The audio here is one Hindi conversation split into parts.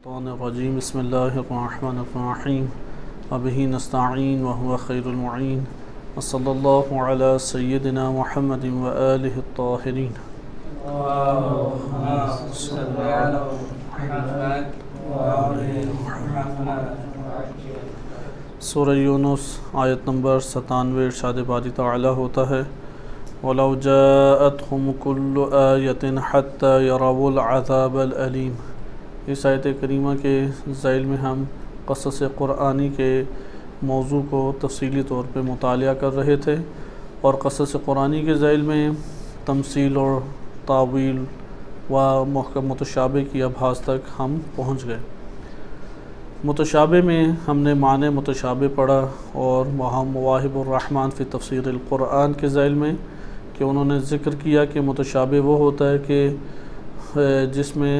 रजीम बिस्मिल्लाहिर्रहमानिर्रहीम अबिही नस्तईन व हुवा खैरुल मुईन व सल्लल्लाहु अला सय्यिदिना मुहम्मदिन व आलिहि त्ताहिरीन। सूरह यूनुस आयत नंबर 97 इरशाद बारी तआला होता है, वलौ जाअतहुम कुल्लु आयतिन हत्ता यरवुल अज़ाबल अलीम। इस आयत करीमा के ज़ैल में हम क़सस क़ुरआनी के मौजू को तफ़सीली तौर पे मुतालिया कर रहे थे और क़सस क़ुरआनी के ज़ैल में तमसील और तावील व मुहकम मुतशाबे की आभास तक हम पहुँच गए। मुतशाबे में हमने माने मुतशाबे पढ़ा और वहाँ मवाहिबुर रहमान फ़ी तफ़सीरिल क़ुरआन के ज़ैल में कि उन्होंने ज़िक्र किया कि मुतशाबे वो होता है कि जिसमें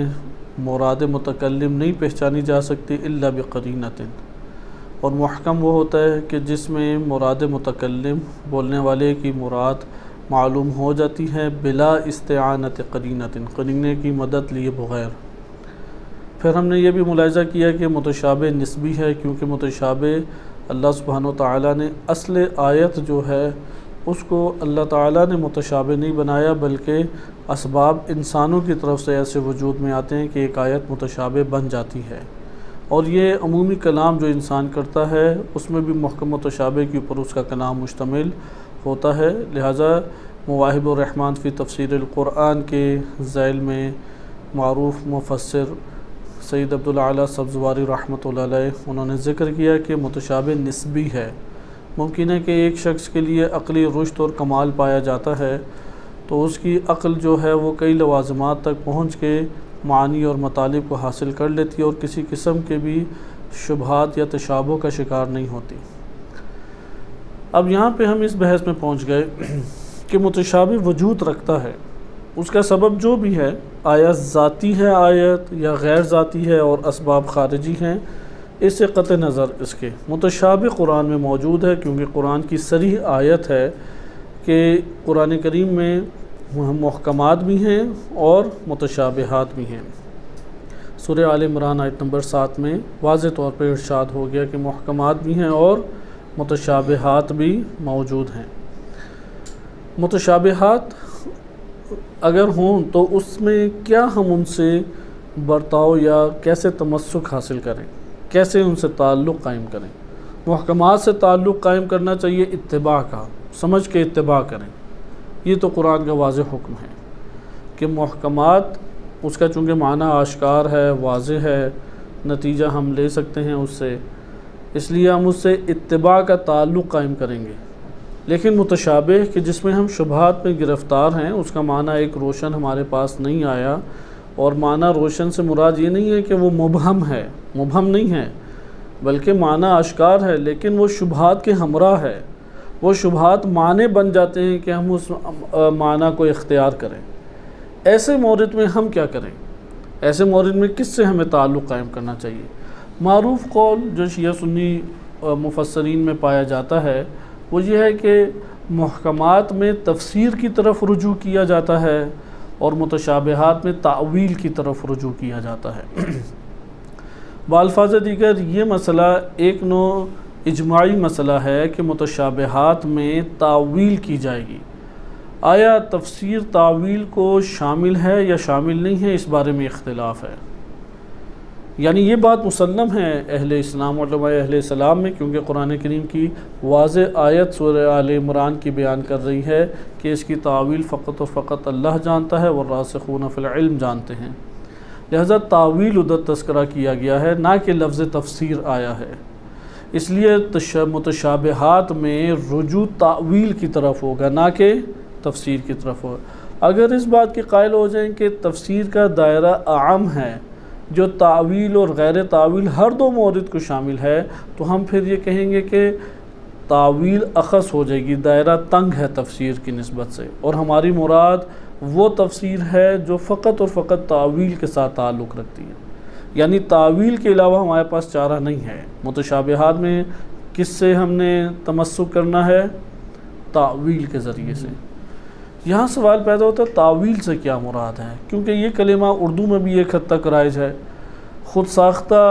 मुराद मुतकल्लिम नहीं पहचानी जा सकती इल्ला बिक़रीनतिन, और मुहकम वो होता है कि जिसमें मुराद मुतकल्लिम बोलने वाले की मुराद मालूम हो जाती है बिला इस्तिआनत क़रीनतिन, क़रीने की मदद लिए बग़ैर। फिर हमने ये भी मुलाहिज़ा किया कि मुतशाबे निस्बी है, क्योंकि मुतशाबे अल्लाह सुब्हानहु व तआला ने असल आयत जो है उसको अल्लाह ताला ने मुतशाबे नहीं बनाया, बल्कि असबाब इंसानों की तरफ से ऐसे वजूद में आते हैं कि एक आयत मुतशाबे बन जाती है। और ये अमूमी कलाम जो इंसान करता है उसमें भी मुहकम मुतशाबे के ऊपर उसका कलाम मुश्तमिल होता है। लिहाजा मवाहिबुर रहमान फ़ी तफ़सीरिल क़ुरआन के ज़ैल में मारूफ़ मुफ़स्सिर सैयद अब्दुल आला सब्ज़वारी रहमतुल्लाह अलैह उन्होंने ज़िक्र किया कि मुतशाबे निस्बी है। मुमकिन है कि एक शख्स के लिए अक़ली रुश्द और कमाल पाया जाता है तो उसकी अक़ल जो है वो कई लवाज़िमात तक पहुँच के मानी और मतालिब को हासिल कर लेती है और किसी किस्म के भी शुबहात या तशाबुह का शिकार नहीं होती। अब यहाँ पे हम इस बहस में पहुँच गए कि मुतशाबे वजूद रखता है, उसका सबब जो भी है, आया ज़ाती है आयत या गैर ज़ाती है और असबाब ख़ारिजी हैं, इससे क़त नज़र इसके मुतशाबे क़ुरान में मौजूद है, क्योंकि कुरान की सरीह आयत है कि कुरान करीम में मुहकमात भी हैं और मुतशाबिहात भी हैं। सूरह आल इमरान आयत नंबर 7 में वाज़ेह तौर पर इरशाद हो गया कि मुहकमात भी हैं और मुतशाबिहात भी मौजूद हैं। मुतशाबिहात अगर हों तो उसमें क्या हम उनसे बर्ताव या कैसे तमस्सुक हासिल करें, कैसे उनसे ताल्लुक़ कायम करें। मुहकमात से ताल्लुक़ कायम करना चाहिए इत्तिबा का, समझ के इत्तिबा करें। ये तो कुरान का वाज़ेह हुक्म है कि मुहकमात उसका चूँकि माना आश्कार है, वाज़ेह है, नतीजा हम ले सकते हैं उससे, इसलिए हम उससे इत्तिबा का ताल्लुक़ कायम करेंगे। लेकिन मुतशाबिह कि जिसमें हम शुबहात में गिरफ़्तार हैं, उसका माना एक रोशन हमारे पास नहीं आया, और माना रोशन से मुराद ये नहीं है कि वो मुबहम है, मुबहम नहीं है, बल्कि माना आश्कार है लेकिन वो शुबहात के हमरा है। वो शुबहात माने बन जाते हैं कि हम उस माना को इख्तियार करें। ऐसे मौरिद में हम क्या करें, ऐसे मौरिद में किससे हमें ताल्लुक़ कायम करना चाहिए। मारूफ़ कौल जो शिया सुन्नी मुफस्सरीन में पाया जाता है वो ये है कि मुहकमात में तफसीर की तरफ रुजू किया जाता है और मुतशाबिहात में तावील की तरफ रुजू किया जाता है। बाल्फाज़ दीगर ये मसला एक नो इजमाई मसला है कि मुतशाबिहात में तावील की जाएगी। आया तफसीर तावील को शामिल है या शामिल नहीं है, इस बारे में इख्तिलाफ़ है। यानी ये बात मुसल्लम है अहले इस्लाम और अहले सलाम में, क्योंकि कुरान करीम की वाज़ेह आयत सूरह आल इमरान की बयान कर रही है कि इसकी तावील फ़क़त व फ़क़त अल्लाह जानता है और रासिख़ून फ़िल इल्म जानते हैं। लिहाजा तावील उधर तस्करा किया गया है, ना कि लफ्ज़ तफसीर आया है। इसलिए मुतशाबिहात में रुजू तावील की तरफ होगा, ना कि तफसीर की तरफ होगा। अगर इस बात के कायल हो जाएँ कि तफसीर का दायरा आम है जो तावील और गैर तावील हर दो मौरिद को शामिल है, तो हम फिर ये कहेंगे कि तावील अख़स हो जाएगी, दायरा तंग है तफसीर की निस्बत से, और हमारी मुराद वो तफसीर है जो फ़क़त और फ़क़त तावील के साथ ताल्लुक़ रखती है। यानी तावील के अलावा हमारे पास चारा नहीं है। मुतशाबिहात में किससे हमने तमस्सुक करना है, तावील के ज़रिए से। यहाँ सवाल पैदा होता है तावील से क्या मुराद है, क्योंकि ये कलिमा उर्दू में भी एक हद तक राइज है। ख़ुद साख्ता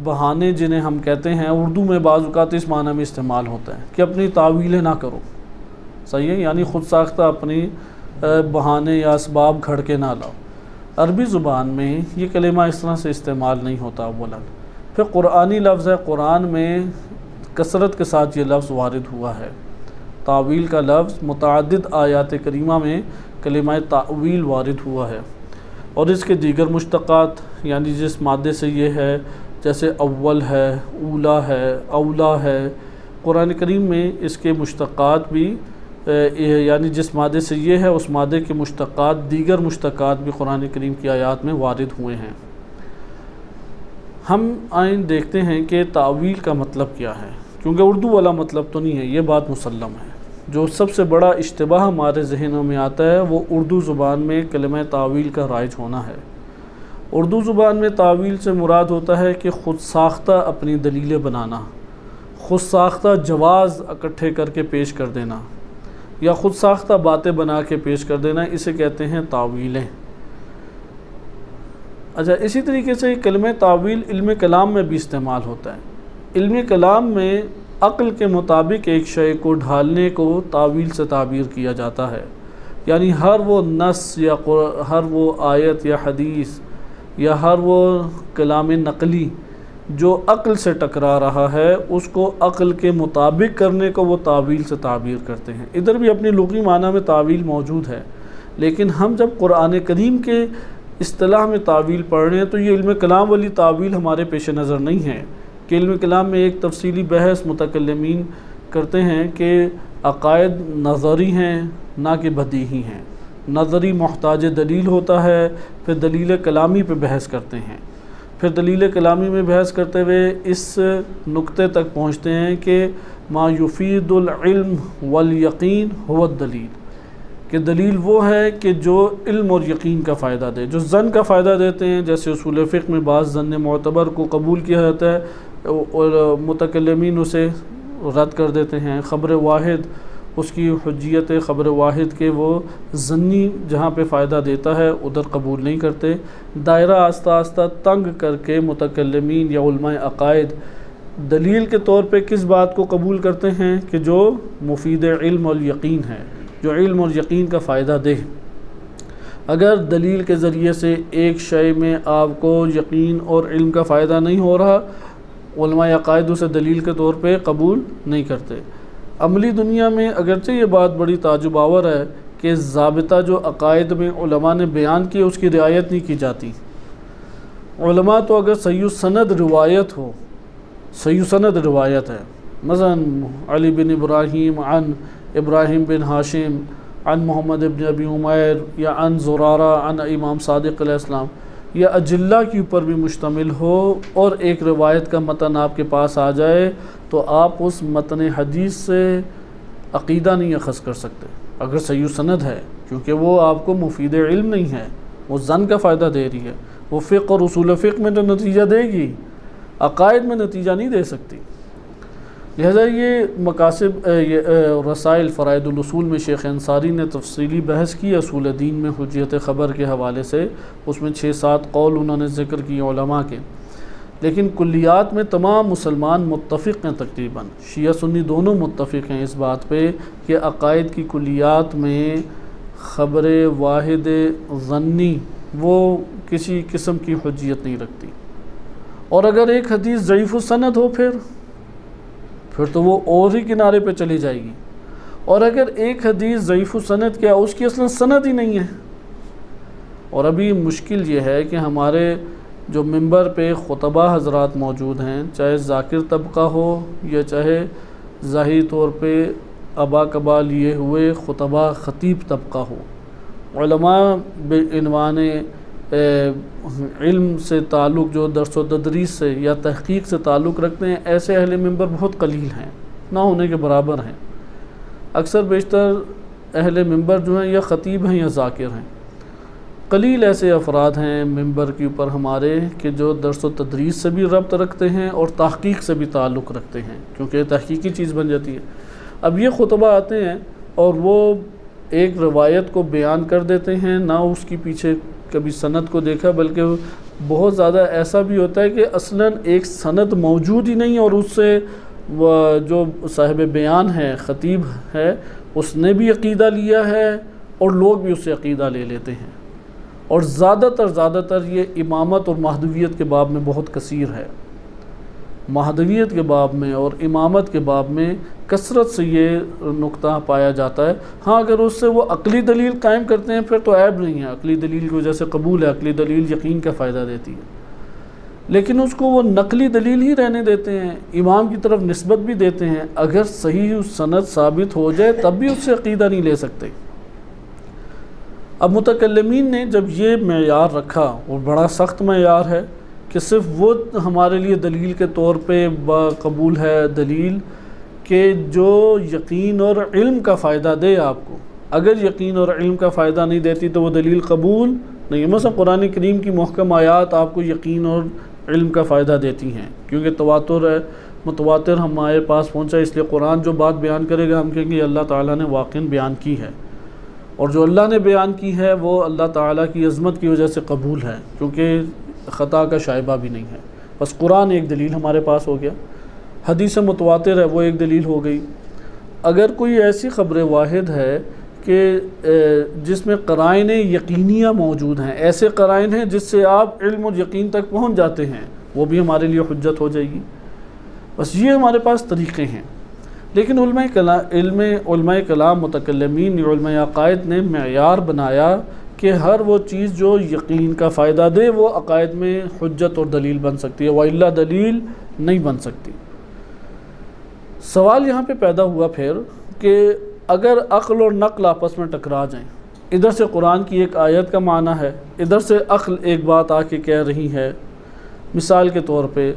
बहाने जिन्हें हम कहते हैं, उर्दू में बाज़ औक़ात इस माना में इस्तेमाल होता है कि अपनी तावीलें ना करो। सही है, यानी ख़ुद साख्ता अपनी बहाने या असबाब घड़ के ना लाओ। अरबी ज़ुबान में ये कलिमा इस तरह से इस्तेमाल नहीं होता अव्वलन। फिर क़ुरानी लफ्ज़ है, क़ुरान में कसरत के साथ ये लफ्ज़ वारिद हुआ है। तावील का लफ्ज़ मुतअद्दिद आयात करीमा में कलिमा तावील वारिद हुआ है। और इसके दीगर मुश्तक़ात यानी जिस मादे से ये है, जैसे अव्वल है, ऊला है, औला है, कुरान करीम में इसके मुश्तक़ात भी यानी जिस मादे से ये है उस मादे के मुश्तक़ात, दीगर मुश्तक़ात भी कुरान करीम की आयात में वारिद हुए हैं। हम आइन देखते हैं कि तावील का मतलब क्या है, क्योंकि उर्दू वाला मतलब तो नहीं है, ये बात मुसल्लम है। जो सबसे बड़ा इश्तिबाह हमारे जहनों में आता है वो उर्दू ज़ुबान में कलिमा तावील का राइज होना है। उर्दू ज़ुबान में तावील से मुराद होता है कि ख़ुद साख्ता अपनी दलीलें बनाना, ख़ुद साख्ता जवाज़ इकट्ठे करके पेश कर देना या ख़ुद साख्ता बातें बना के पेश कर देना, इसे कहते हैं तावीलें। अच्छा, इसी तरीके से कलिमा तावील इल्म कलाम में भी इस्तेमाल होता है। इल्म कलाम में अक़ल के मुताबिक एक शय को ढालने को तावील से ताबीर किया जाता है। यानी हर वो नस या हर वो आयत या हदीस या हर वो कलाम नकली जो अक़ल से टकरा रहा है उसको अक़ल के मुताबिक करने को वो तावील से ताबीर करते हैं। इधर भी अपनी लुग़वी माना में तावील मौजूद है, लेकिन हम जब कुरान करीम के इस्तिलाह में तावील पढ़ रहे हैं तो ये इल्म कलाम वाली तावील हमारे पेश नज़र नहीं है कि इल्म कलाम में एक तफसीली बहस मुतकल्लिमीन करते हैं कि अक़ायद नज़री हैं ना कि बदीही हैं। नज़री मोहताज दलील होता है, फिर दलील कलामी पे बहस करते हैं, फिर दलील कलामी में बहस करते हुए इस नुक्ते तक पहुँचते हैं कि मा युफ़ीदुल इल्म वल यकीन हुवा दलील, कि दलील वो है कि जो इल्म और यकीन का फ़ायदा दे, जो ज़न का फ़ायदा देते हैं। जैसे उसूल फ़िक़्ह में बाज़ ज़न्न मोतबर को कबूल किया जाता है और मुतकल्लिमीन उसे रद्द कर देते हैं। ख़बर वाहिद, उसकी हुज्जियत ख़बर वाहिद के वो ज़न्नी जहाँ पे फ़ायदा देता है उधर कबूल नहीं करते। दायरा आस्ता आस्ता तंग करके मुतकल्लिमीन या उलमाए अक़ायद दलील के तौर पे किस बात को कबूल करते हैं कि जो मुफीद इल्म और यकीन है, जो इल्म और यकीन का फ़ायदा दे। अगर दलील के ज़रिए से एक शय में आपको यकीन और इल्म का फ़ायदा नहीं हो रहा, उलमाए अक़ायद उसे दलील के तौर पे कबूल नहीं करते। अमली दुनिया में अगरचे ये बात बड़ी ताजुब आवर है कि ज़ाबिता जो अक़ायद में उलमा ने बयान किया उसकी रियायत नहीं की जाती। उलमा तो अगर सही सनद रिवायत हो, सही सनद रिवायत है, मसलन अली बिन इब्राहीम अन इब्राहीम बिन हाशिम अन मोहम्मद इब्न अबी उमैर या अन ज़ुरारा अन इमाम सादिक़ अलैहिस्सलाम, या अजिल्ला के ऊपर भी मुश्तमिल हो और एक रिवायत का मतन आपके पास आ जाए तो आप उस मतन हदीस से अक़ीदा नहीं अख़ज़ कर सकते अगर सही सनद है, क्योंकि वो आपको मुफीद इल्म नहीं है, वो ज़न का फ़ायदा दे रही है। वो फ़िक़्ह और उसूल फ़िक़्ह में तो नतीजा देगी, अक़ायद में नतीजा नहीं दे सकती। लिहाजा ये मकासिब रसाइल फ़राइदुल उसूल में शेख अंसारी ने तफसीली बहस की असूल दीन में हुज्जियत ख़बर के हवाले से। उसमें 6-7 कौल उन्होंने ज़िक्र किए उलमा के, लेकिन कुल्लियात में तमाम मुसलमान मुत्तफ़िक़ हैं, तकरीबन शिया सुन्नी दोनों मुत्तफ़िक़ हैं इस बात पे कि अक़ायद की कुल्लियात में ख़बर वाहिद ज़न्नी वो किसी किस्म की हुज्जियत नहीं रखती। और अगर एक हदीस ज़ईफ़ु सनद हो फिर तो वो और ही किनारे पे चली जाएगी। और अगर एक हदीस ज़ईफ़ु सनद क्या, उसकी असलन सनद ही नहीं है। और अभी मुश्किल ये है कि हमारे जो मिंबर पे खुतबा हज़रात मौजूद हैं, चाहे ज़ाकिर तबका हो या चाहे ज़ाहिर तौर पे अबा कबा लिए हुए खुतबा ख़तीब तबका हो, उलमा बिनवाने इल्म से ताल्लुक़ जो दर्स व तदरीस से या तहक़ीक़ से ताल्लुक़ रखते हैं, ऐसे अहले मिंबर बहुत कलील हैं, ना होने के बराबर हैं। अक्सर बेशतर अहले मिंबर जो हैं या ख़तीब हैं या ज़ाकिर हैं। कलील ऐसे अफराद हैं मिंबर के ऊपर हमारे कि जो दर्स व तदरीस से भी रब्त रखते हैं और तहक़ीक़ से भी ताल्लुक़ रखते हैं, क्योंकि तहक़ीक़ी चीज़ बन जाती है। अब ये खुतबा आते हैं और वो एक रवायत को बयान कर देते हैं, ना उसकी पीछे कभी सनद को देखा, बल्कि बहुत ज़्यादा ऐसा भी होता है कि असलन एक सनद मौजूद ही नहीं और उससे जो साहिब बयान है, ख़तीब है, उसने भी अक़ीदा लिया है और लोग भी उससे अक़ीदा ले लेते हैं। और ज़्यादातर ये इमामत और महदवियत के बाब में बहुत कसीर है। महदवियत के बाब में और इमामत के बाब में कसरत से ये नुक्ता पाया जाता है। हाँ, अगर उससे वो अक़ली दलील कायम करते हैं फिर तो ऐब नहीं है, अक़ली दलील की वजह से कबूल है, अक़ली दलील यकीन का फ़ायदा देती है। लेकिन उसको वो नकली दलील ही रहने देते हैं, इमाम की तरफ निस्बत भी देते हैं। अगर सही उस सनद साबित हो जाए तब भी उससे अक़ीदा नहीं ले सकते। अब मुतकल्लिमीन ने जब ये मेयार रखा, और बड़ा सख्त मेयार है कि सिर्फ वो हमारे लिए दलील के तौर पे कबूल है दलील कि जो यकीन और इल्म का फ़ायदा दे आपको। अगर यकीन और इल्म का फ़ायदा नहीं देती तो वो दलील कबूल नहीं है। मसलन कुरान करीम की मुहकम आयात आपको यकीन और इल्म का फ़ायदा देती हैं, क्योंकि तवातुर है, मुतवातिर हमारे पास पहुँचा, इसलिए कुरान जो बात बयान करेगा हम कहेंगे अल्लाह ताला ने वाक़ई बयान की है, और जो अल्लाह ने बयान की है वो अल्लाह ताला की अज़मत की वजह से कबूल है, क्योंकि ख़ता का शाइबा भी नहीं है। बस कुरान एक दलील हमारे पास हो गया, हदीस मुतवातिर है वो एक दलील हो गई। अगर कोई ऐसी ख़बर वाहिद है कि जिसमें क़राइन यकीनिया मौजूद हैं, ऐसे क़राइन हैं जिससे आप इल्म और यकीन तक पहुँच जाते हैं, वो भी हमारे लिए हुज्जत हो जाएगी। बस ये हमारे पास तरीक़े हैं। लेकिन उलमाए कलाम मुतकल्लिमीन उलमाए अक़ायद ने मेयार बनाया कि हर वो चीज़ जो यकीन का फ़ायदा दे वो अक़ायद में हुज्जत और दलील बन सकती है, वइल्ला दलील नहीं बन सकती। सवाल यहाँ पे पैदा हुआ फिर कि अगर अक़ल और नक़ल आपस में टकरा जाएं, इधर से कुरान की एक आयत का माना है, इधर से अक़ल एक बात आके कह रही है। मिसाल के तौर पे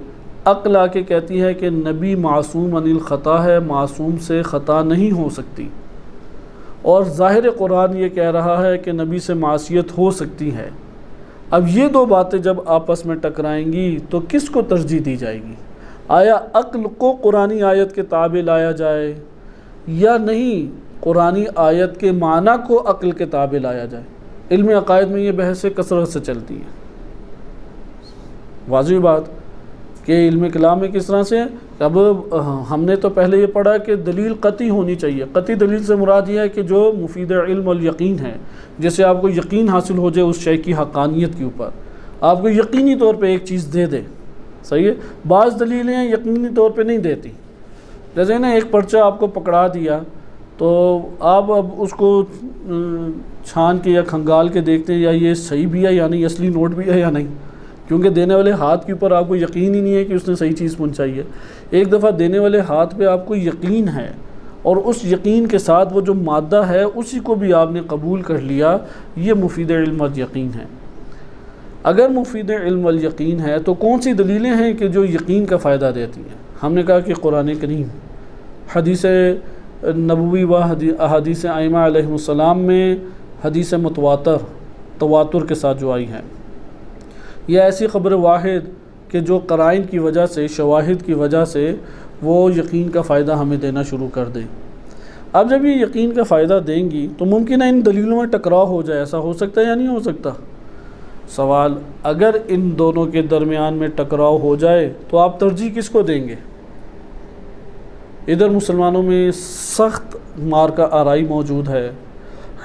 अक़ल आके कहती है कि नबी मासूम अनिल ख़ता है, मासूम से ख़ता नहीं हो सकती, और ज़ाहिर कुरान ये कह रहा है कि नबी से मासियत हो सकती है। अब ये दो बातें जब आपस में टकराएंगी तो किसको तरजीह दी जाएगी? आया अक़ल को कुरानी आयत के ताबे लाया जाए या नहीं कुरानी आयत के माना को अक़ल के ताबे लाया जाए? इल्म अक़ायद में ये बहसें कसरत से चलती हैं। वाज़िह बात कि इल्म कलाम में किस तरह से है। अब हमने तो पहले ये पढ़ा कि दलील क़ती होनी चाहिए। क़ती दलील से मुराद ये है कि जो मुफीद इल्म और यकीन है, जैसे आपको यकीन हासिल हो जाए उस शय की हक़ानियत के ऊपर, आपको यकीनी तौर पे एक चीज़ दे दे। सही है, बाज़ दलीलें यकीनी तौर पे नहीं देती। जैसे ना एक पर्चा आपको पकड़ा दिया तो आप अब उसको छान के या खंगाल के देखते हैं या ये सही भी है या नहीं, असली नोट भी है या नहीं, क्योंकि देने वाले हाथ के ऊपर आपको यकीन ही नहीं है कि उसने सही चीज़ पहुंचाई है। एक दफ़ा देने वाले हाथ पे आपको यकीन है और उस यकीन के साथ वो जो मादा है उसी को भी आपने कबूल कर लिया, ये मुफीद इल्म और यकीन है। अगर मुफीद इल्म और यकीन है तो कौन सी दलीलें हैं कि जो यकीन का फ़ायदा देती हैं? हमने कहा कि कुरान करीम, हदीस नबवी व हदीस आइमा अलैहिस्सलाम में हदीस तवातुर के साथ जो आई है, यह ऐसी ख़बर वाहिद कि जो क़राइन की वजह से, शवाहिद की वजह से वो यकीन का फ़ायदा हमें देना शुरू कर दें। अब जब ये यकीन का फ़ायदा देंगी तो मुमकिन है इन दलीलों में टकराव हो जाए। ऐसा हो सकता है या नहीं हो सकता? सवाल, अगर इन दोनों के दरमियान में टकराव हो जाए तो आप तरजीह किसको देंगे? इधर मुसलमानों में सख्त मार्का आराई मौजूद है।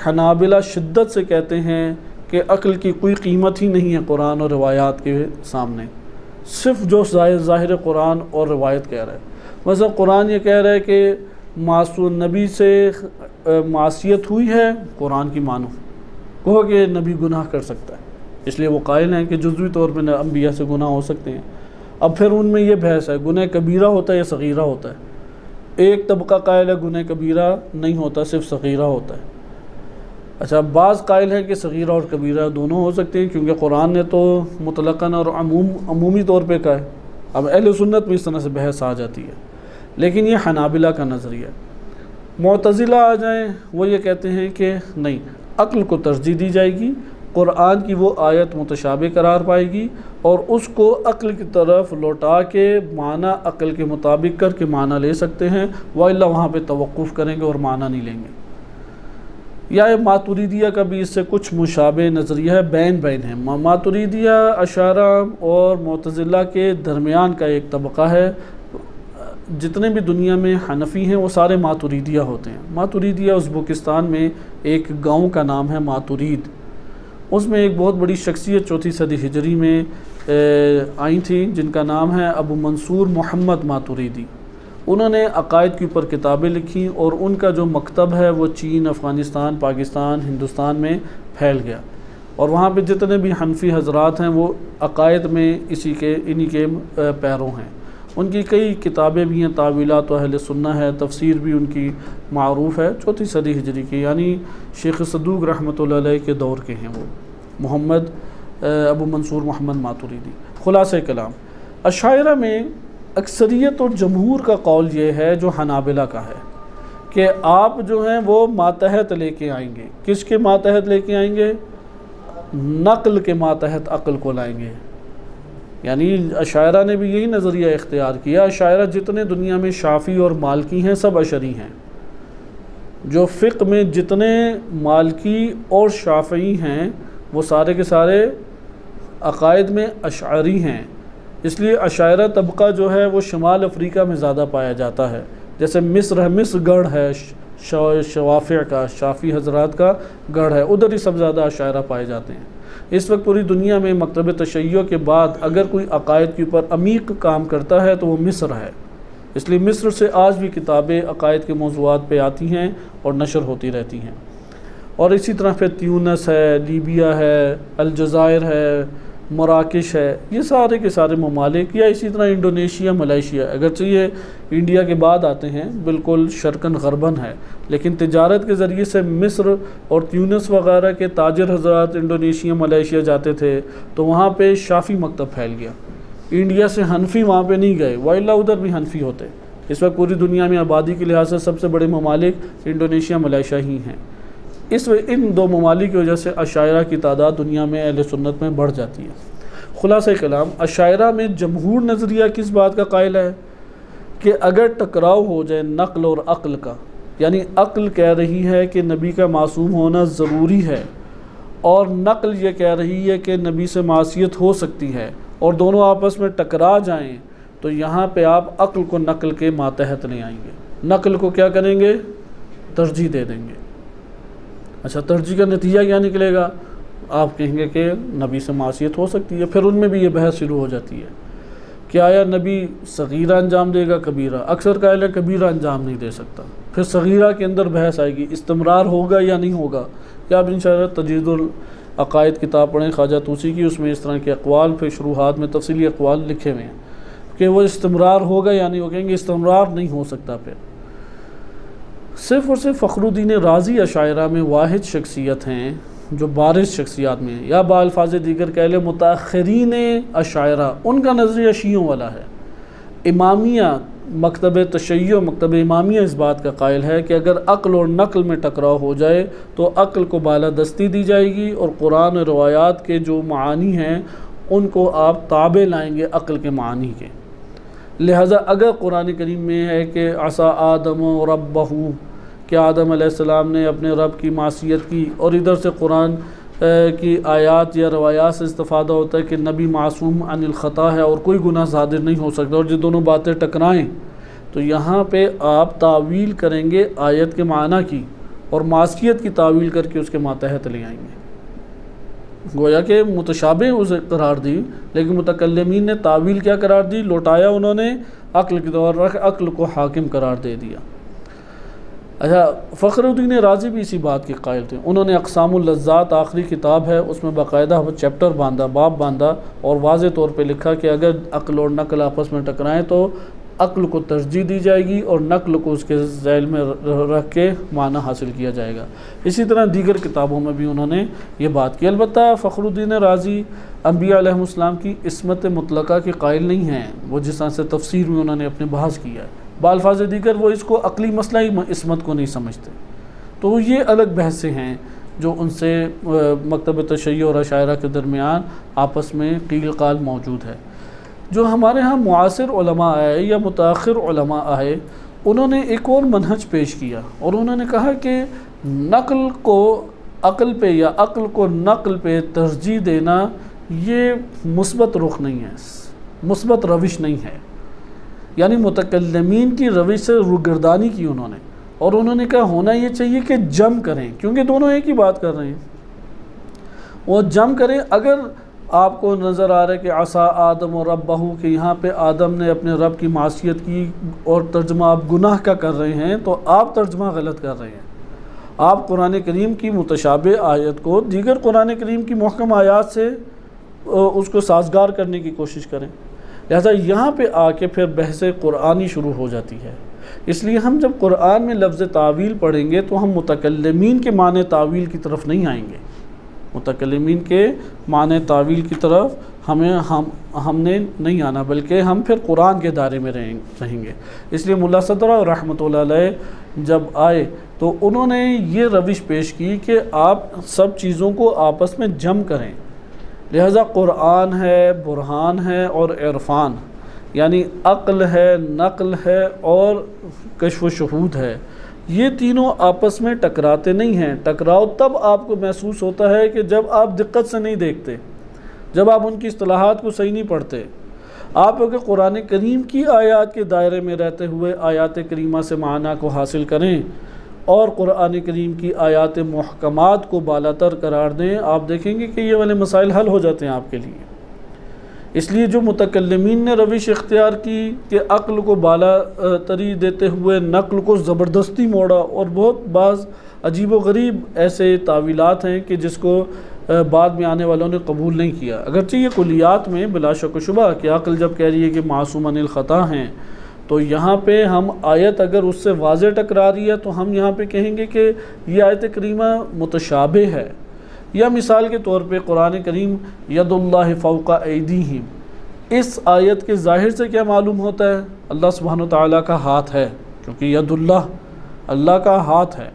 हनाबिला शिद्दत से कहते हैं कि अक़ल की कोई कीमत ही नहीं है कुरान और रिवायात के सामने, सिर्फ जो ज़ाहिर कुरान और रिवायत कह रहा है। मतलब कुरान ये कह रहा है कि मासूम नबी से मासियत हुई है, कुरान की मानो, कहो कि नबी गुनाह कर सकता है, इसलिए वो कायल हैं कि जुज़वी तौर पर अंबिया से गुनाह हो सकते हैं। अब फिर उनमें ये बहस है गुनाह कबीरा होता है या सग़ीरा होता है। एक तबका कायल है गुनाह कबीरा नहीं होता, सिर्फ सग़ीरा होता है। अच्छा, बाज़ कायल हैं कि सग़ीरा और कबीरा दोनों हो सकते हैं, क्योंकि कुरान ने तो मुतलक़न और अमूमी तौर पे कहा है। अब अहले सुन्नत में इस तरह से बहस आ जाती है, लेकिन ये हनाबिला का नज़रिया। मुअतज़िला आ जाएँ, वो ये कहते हैं कि नहीं, अक़ल को तरजीह दी जाएगी, कुरान की वो आयत मुतशाबिह करार पाएगी और उसको अक़ल की तरफ लौटा के माना अक़ल के मुताबिक करके माना ले सकते हैं, वइल्ला वहाँ पे तवक्कुफ़ करेंगे और माना नहीं लेंगे। या मातुरीदिया का भी इससे कुछ मुशाबे नज़रिया है, बैन बैन है। मातुरीदिया अशारा और मुतज़िला के दरमियान का एक तबका है। जितने भी दुनिया में हनफ़ी हैं वो सारे मातुरीदिया होते हैं। मातुरीदिया उज़्बेकिस्तान में एक गांव का नाम है मातुरीद। उसमें एक बहुत बड़ी शख्सियत 4वीं सदी हिजरी में आई थी जिनका नाम है अबू मंसूर मोहम्मद मातुरीदी। उन्होंने अकायद के ऊपर किताबें लिखी और उनका जो मकतब है वो चीन, अफ़गानिस्तान, पाकिस्तान, हिंदुस्तान में फैल गया। और वहाँ पे जितने भी हनफी हजरात हैं वो अकायद में इन्हीं के पैरों हैं। उनकी कई किताबें भी हैं, तावीलात अहले सुन्ना है, तफसीर भी उनकी मारूफ़ है, 4वीं सदी हिजरी की, यानी शेख सदूक रहमतुल्लाह अलैह के दौर के हैं वो, मोहम्मद अबू मंसूर मोहम्मद मातुरीदी। खुलासा कलाम, अशायरा में अक्सरियत और जमहूर का कौल ये है जो हनाबिला का है कि आप जो हैं वो मातहत लेके आएंगे। किसके मातहत लेके आएंगे? नक़ल के मातहत अक़ल को लाएंगे। यानी अशायरा ने भी यही नज़रिया इख्तियार किया। अशायरा जितने दुनिया में शाफ़ी और मालकी हैं सब अशरी हैं। जो फ़िक़्ह में जितने मालकी और शाफ़ी हैं वो सारे के सारे अक़ायद में अशअरी हैं। इसलिए अशायरा तबका जो है वो शुमाल अफ्रीका में ज़्यादा पाया जाता है। जैसे मिस्र है, मिस्र गढ़ है शवाफ़िया का, शाफ़ी हजरात का गढ़ है, उधर ही सब ज़्यादा अशायरा पाए जाते हैं। इस वक्त पूरी दुनिया में मकतब तशय्यो के बाद अगर कोई अक़ायद के ऊपर अमीक काम करता है तो वो मिस्र है। इसलिए मिस्र से आज भी किताबें अक़ायद के मौज़ूआत पे आती हैं और नशर होती रहती हैं। और इसी तरह फिर त्यूनस है, लीबिया है, अलजायर है, मराकश है, ये सारे के सारे ममालिक, या इसी तरह इंडोनेशिया, मलेशिया, अगरचे ये इंडिया के बाद आते हैं, बिल्कुल शर्कन गरबन है, लेकिन तिजारत के ज़रिए से मिस्र और त्यूनस वगैरह के ताजर हज़रात इंडोनेशिया, मलेशिया जाते थे तो वहाँ पे शाफ़ी मकतब फैल गया। इंडिया से हनफी वहाँ पे नहीं गए, वाइला उधर भी हनफी होते। इस वक्त पूरी दुनिया में आबादी के लिहाज से सबसे बड़े ममालिक इंडोनेशिया, मलेशिया ही हैं। इन दो ममालिक की वजह से अशायरा की तादाद दुनिया में अहले सुन्नत में बढ़ जाती है। खुलासा कलाम, अशायरा में जमहूर नज़रिया किस बात का कायल है कि अगर टकराव हो जाए नक़ल और अक़ल का, यानी अक़ल कह रही है कि नबी का मासूम होना ज़रूरी है और नक़ल ये कह रही है कि नबी से मासियत हो सकती है, और दोनों आपस में टकरा जाएं तो यहाँ पे आप अक़ल को नक़ल के मातहत नहीं आएंगे। नक़ल को क्या करेंगे? तरजीह दे देंगे। अच्छा, तरजीह का नतीजा क्या निकलेगा? आप कहेंगे कि नबी से मासियत हो सकती है। फिर उनमें भी ये बहस शुरू हो जाती है कि आया नबी सगीरा अंजाम देगा कबीरा? अक्सर कायल है कबीरा अंजाम नहीं दे सकता। फिर सगीरा के अंदर बहस आएगी, इस्तिमरार होगा या नहीं होगा। क्या आप इंशाअल्लाह तजदीदुल अक़ायद किताब पढ़ें ख्वाजा तूसी की, उसमें इस तरह के अक़वाल फिर शुरुआत में तफसीली अक़वाल लिखे हुए हैं कि वो इस्तिमरार होगा या नहीं। वो कहेंगे इस्तिमरार नहीं हो सकता। फिर सिर्फ़ और सिर्फ फ़खरुद्दीन राज़ी अशायरा में वाहिद शख्सियत हैं जो बारिज़ शख्सियात में, या बाल्फाज़ दीगर कह लें मुताख़िरीन अशायरा, उनका नज़रिया शीयों वाला है। इमामिया मकतब तशय्यो, मकतब इमामिया इस बात का कायल है कि अगर अक़ल और नक़ल में टकराव हो जाए तो अक़ल को बालादस्ती दी जाएगी और कुरान और रवायात के जो मानी हैं उनको आप ताबे लाएंगे अक़ल के मानी के। लिहाजा अगर कुरान करीम में है कि असा आदम रब्बहू, कि आदम अलैहिस्सलाम ने अपने रब की मासियत की, और इधर से कुरान की आयात या रवायात से इस्तिफ़ादा होता है कि नबी मासूम अनिल ख़ता है और कोई गुनाह ज़ादिर नहीं हो सकता, और जो दोनों बातें टकराएं तो यहाँ पे आप तावील करेंगे आयत के माना की और मासियत की तावील करके उसके मातहत ले आएंगे। गोया कि मुतशाबे उसे करार दी, लेकिन मुतकल्लिमीन ने तावील क्या करार दी? लौटाया उन्होंने अक़ल की तौर रख, अक़ल को हाकिम करार दे दिया। अच्छा, फ़खरुद्दीन राज़ी भी इसी बात के कायल थे। उन्होंने अक़सामुल लज़्ज़ात आखिरी किताब है, उसमें बाकायदा चैप्टर बांधा, बाब बांधा और वाज़े तौर पे लिखा कि अगर अक़ल और नक़ल आपस में टकराएं तो अक़ल को तरजीह दी जाएगी और नक़ल को उसके ज़ैल में रख के माना हासिल किया जाएगा। इसी तरह दीगर किताबों में भी उन्होंने ये बात की। अलबत्ता फ़खरुद्दीन राज़ी अंबिया अलैहिमुस्सलाम की इस्मत मुतलक़ा के कायल नहीं हैं, वो जिस तरह से तफसीर में उन्होंने अपने बहस किया है। बाल्फाज़ दीगर वो इसको अक़ली मसला ही इस्मत को नहीं समझते। तो ये अलग बहसें हैं जो उनसे मकतब तशय्यो और अशायरा के दरमियान आपस में क़ील क़ाल मौजूद है। जो हमारे यहाँ मुआसिर उलमा आए या मुताख़िर उलमा आए, उन्होंने एक और मनहज पेश किया और उन्होंने कहा कि नक़ल को अक़ल पे या अक़ल को नक़ल पे तरजीह देना ये मुस्बत रुख नहीं है, मुस्बत रविश नहीं है। यानी मुतकल्लिमीन की रविश से रुगर्दानी की उन्होंने, और उन्होंने कहा होना ये चाहिए कि जम करें, क्योंकि दोनों एक ही बात कर रहे हैं, वो जम करें। अगर आपको नज़र आ रहा है कि आसा आदम और रब्बहू के यहाँ पे आदम ने अपने रब की मासियत की और तर्जमा आप गुनाह का कर रहे हैं, तो आप तर्जमा गलत कर रहे हैं। आप कुरान करीम की मुतशाबे आयत को दीगर कुरान करीम की मुहकम आयात से उसको साजगार करने की कोशिश करें। लिहाजा यहाँ पे आके फिर बहस कुरानी शुरू हो जाती है। इसलिए हम जब कुरान में लफ्ज़ तावील पढ़ेंगे तो हम मुतकल्लिमीन के माने तावील की तरफ नहीं आएंगे, मुतकल्लिमीन के माने तावील की तरफ हमने नहीं आना, बल्कि हम फिर कुरान के दायरे में रहेंगे। इसलिए मुल्ला सदरा रहमतुल्लाह अलैह जब आए तो उन्होंने ये रविश पेश की कि आप सब चीज़ों को आपस में जम करें। लिहाजा कुरान है, बुरहान है और इरफान, यानी अक़ल है, नक़ल है और कश्फ व शुहूद है, ये तीनों आपस में टकराते नहीं हैं। टकराव तब आपको महसूस होता है कि जब आप दिक्कत से नहीं देखते, जब आप उनकी इस्तिलाहात को सही नहीं पढ़ते। आप अगर कुरान करीम की आयत के दायरे में रहते हुए आयत करीमा से माना को हासिल करें और कुरान करीम की आयत मुहकमात को बालातर करार दें, आप देखेंगे कि ये वाले मसाइल हल हो जाते हैं आपके लिए। इसलिए जो मुतकल्लिमीन ने रविश इख्तियार की कि अक़ल को बाला तरी देते हुए नक़ल को ज़बरदस्ती मोड़ा, और बहुत बाज़ अजीब व गरीब ऐसे तावीलात हैं कि जिसको बाद में आने वालों ने कबूल नहीं किया। अगरचे ये कुलियात में बिला शक व शुबा कि अक़ल जब कह रही है कि मासूम अनिल ख़ता हैं, तो यहाँ पे हम आयत अगर उससे वाज़े टकरा रही है तो हम यहाँ पे कहेंगे कि ये आयत करीमा मुतशाबे है। या मिसाल के तौर पे कुरान करीम यदुल्लाहि फ़ौक़ा ऐदीहिम, इस आयत के ज़ाहिर से क्या मालूम होता है? अल्लाह सुब्हानो तआला का हाथ है, क्योंकि यदुल्लाह अल्लाह का हाथ है।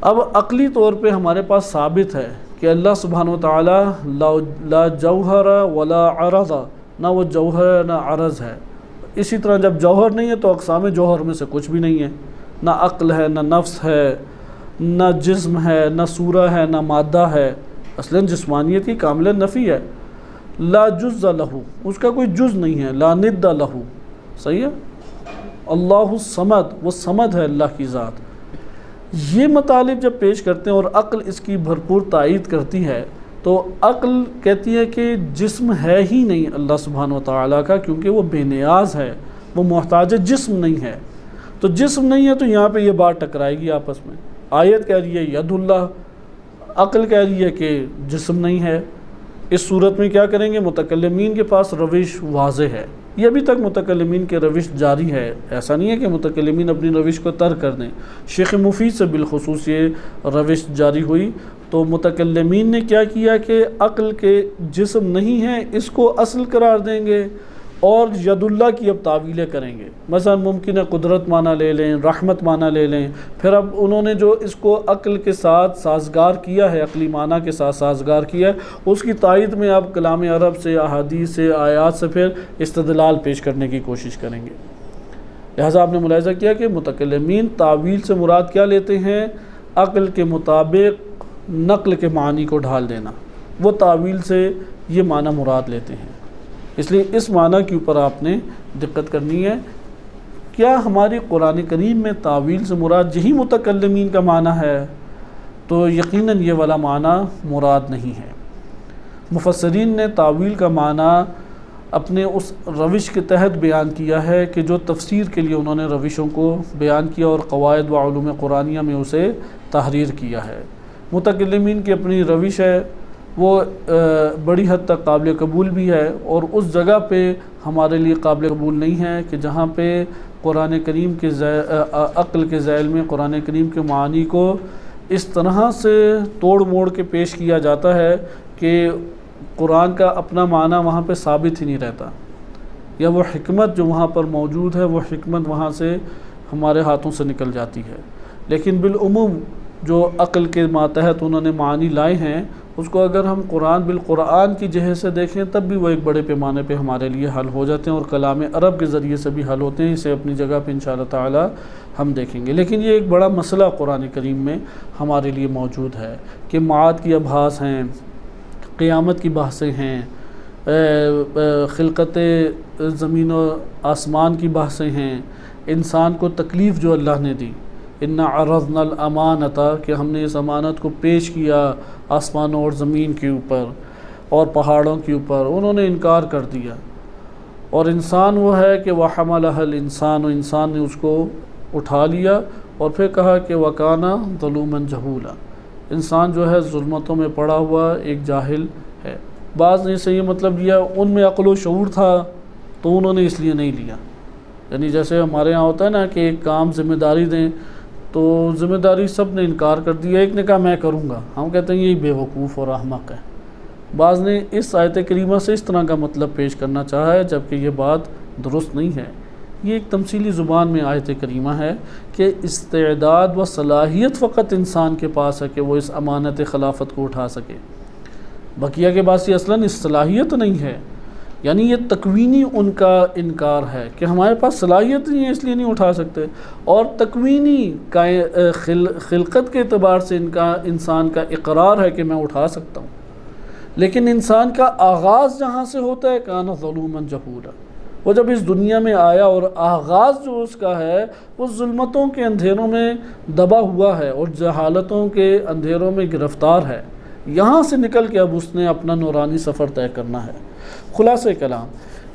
अब अक़ली तौर पे हमारे पास साबित है कि अल्लाह सुब्हानो तआला ला जौहर वला अरज़, ना वो जौहर ना अरज़ है। इसी तरह जब जौहर नहीं है तो अक़साम जौहर में से कुछ भी नहीं है, ना अक़ल है, ना नफ्स है, ना जिस्म है, ना सूरा है, ना मादा है। असलन जिस्मानियत की कामिल नफ़ी है। ला जुज़्ज़ लहू, उसका कोई जुज़ नहीं है। ला निद्द लहू, सही है। अल्लाहु समद, वो समद है अल्लाह की ज़ात। ये मतालिब जब पेश करते हैं और अक़ल इसकी भरपूर तायीद करती है, तो अक़ल कहती है कि जिस्म है ही नहीं अल्लाह सुब्हानो तआला का, क्योंकि वो बेनियाज़ है, वो मोहताज जिस्म नहीं है। तो जिस्म नहीं है तो यहाँ पे ये बात टकराएगी आपस में। आयत कह रही है यदुल्लाह, अक़ल कह रही है कि जिस्म नहीं है। इस सूरत में क्या करेंगे? मुतकल्लिमीन के पास रविश वाज़े है। ये अभी तक मुतकल्लिमीन के रविश जारी है, ऐसा नहीं है कि मुतकल्लिमीन अपनी रविश को तर्क कर दें। शेख मुफीद से बिलखुसूस ये रविश जारी हुई। तो मुतकल्लिमीन ने क्या किया कि अक़ल के जिस्म नहीं है इसको असल करार देंगे और यदुल्लाह की अब तावीलें करेंगे। मसलन मुमकिन है कुदरत माना ले लें, रहमत माना ले लें। फिर अब उन्होंने जो इसको अक़ल के साथ साजगार किया है, अक़ली माना के साथ साजगार किया है, उसकी तायीद में अब कलाम अरब से, अहादीस से, आयात से फिर इस्तदलाल पेश करने की कोशिश करेंगे। लिहाजा आपने मुलाहिज़ा किया कि मुतकल्लिमीन तावील से मुराद क्या लेते हैं? अक़ल के मुताबिक नक़ल के मानी को ढाल देना, वो तावील से ये माना मुराद लेते हैं। इसलिए इस माना के ऊपर आपने दिक्कत करनी है। क्या हमारी कुरान करीम में तावील से मुराद यही मुतकल्लिमीन का माना है? तो यकीनन ये वाला माना मुराद नहीं है। मुफस्सिरीन ने तावील का माना अपने उस रविश के तहत बयान किया है कि जो तफसीर के लिए उन्होंने रविशों को बयान किया और क़वायद व उलूम कुरानिया में उसे तहरीर किया है। मुतकल्लिमीन की अपनी रविश है, वो बड़ी हद तक काबिल कबूल भी है, और उस जगह पे हमारे लिए काबिल कबूल नहीं है कि जहाँ पे कुरान करीम के अक़ल के ज़ैल में कुरान करीम के मानी को इस तरह से तोड़ मोड़ के पेश किया जाता है कि कुरान का अपना माना वहाँ पे साबित ही नहीं रहता, या वो हिकमत जो वहाँ पर मौजूद है वो हिकमत वहाँ से हमारे हाथों से निकल जाती है। लेकिन बिलउमूम जो अक्ल के मातहत उन्होंने मानी लाए हैं, उसको अगर हम कुरान बिल कुरान की जहर से देखें तब भी वो एक बड़े पैमाने पे हमारे लिए हल हो जाते हैं और कलाम अरब के ज़रिए से भी हल होते हैं। इसे अपनी जगह पे इंशाअल्लाह ताला हम देखेंगे। लेकिन ये एक बड़ा मसला कुरान करीम में हमारे लिए मौजूद है कि माद की अभास हैं, क़यामत की बहसें हैं, खिलकत ज़मीन और आसमान की बहसें हैं, इंसान को तकलीफ़ जो अल्लाह ने दी, इन्ना अरज़नल अमानता कि हमने इस अमानत को पेश किया आसमानों और ज़मीन के ऊपर और पहाड़ों के ऊपर, उन्होंने इनकार कर दिया। और इंसान वो है कि वह हमलहल इंसान, इंसान ने उसको उठा लिया और फिर कहा कि वकाना ज़लूमन जहूला, इंसान जो है जुल्मतों में पड़ा हुआ एक जाहिल है। बाज़ ने से ये मतलब लिया उनमें अक़्ल व शऊर था तो उन्होंने इसलिए नहीं लिया। यानी जैसे हमारे यहाँ होता है ना कि एक काम ज़िम्मेदारी दें तो ज़िम्मेदारी सब ने इनकार कर दिया, एक ने कहा मैं करूँगा, हम कहते हैं यही बेवकूफ़ और अहमक है। बाज़ ने इस आयत करीमा से इस तरह का मतलब पेश करना चाहा है जबकि ये बात दुरुस्त नहीं है। ये एक तमसीली ज़ुबान में आयत करीमा है कि इस्तेदाद व सलाहियत फ़कत इंसान के पास है कि वो इस अमानत खिलाफत को उठा सके, बकिया के पास ये असलन इस सलाहियत नहीं है। यानी ये तकवीनी उनका इनकार है कि हमारे पास सलाहियत नहीं है इसलिए नहीं उठा सकते, और तकवीनी खिलकत के अतबार से इनका इंसान का इकरार है कि मैं उठा सकता हूँ। लेकिन इंसान का आगाज़ जहाँ से होता है काना ज़लूमन जहूला, वो जब इस दुनिया में आया और आगाज़ जो उसका है वो जुल्मतों के अंधेरों में दबा हुआ है और जहालतों के अंधेरों में गिरफ़्तार है। यहाँ से निकल के अब उसने अपना नूरानी सफ़र तय करना है। खुलासे कलाम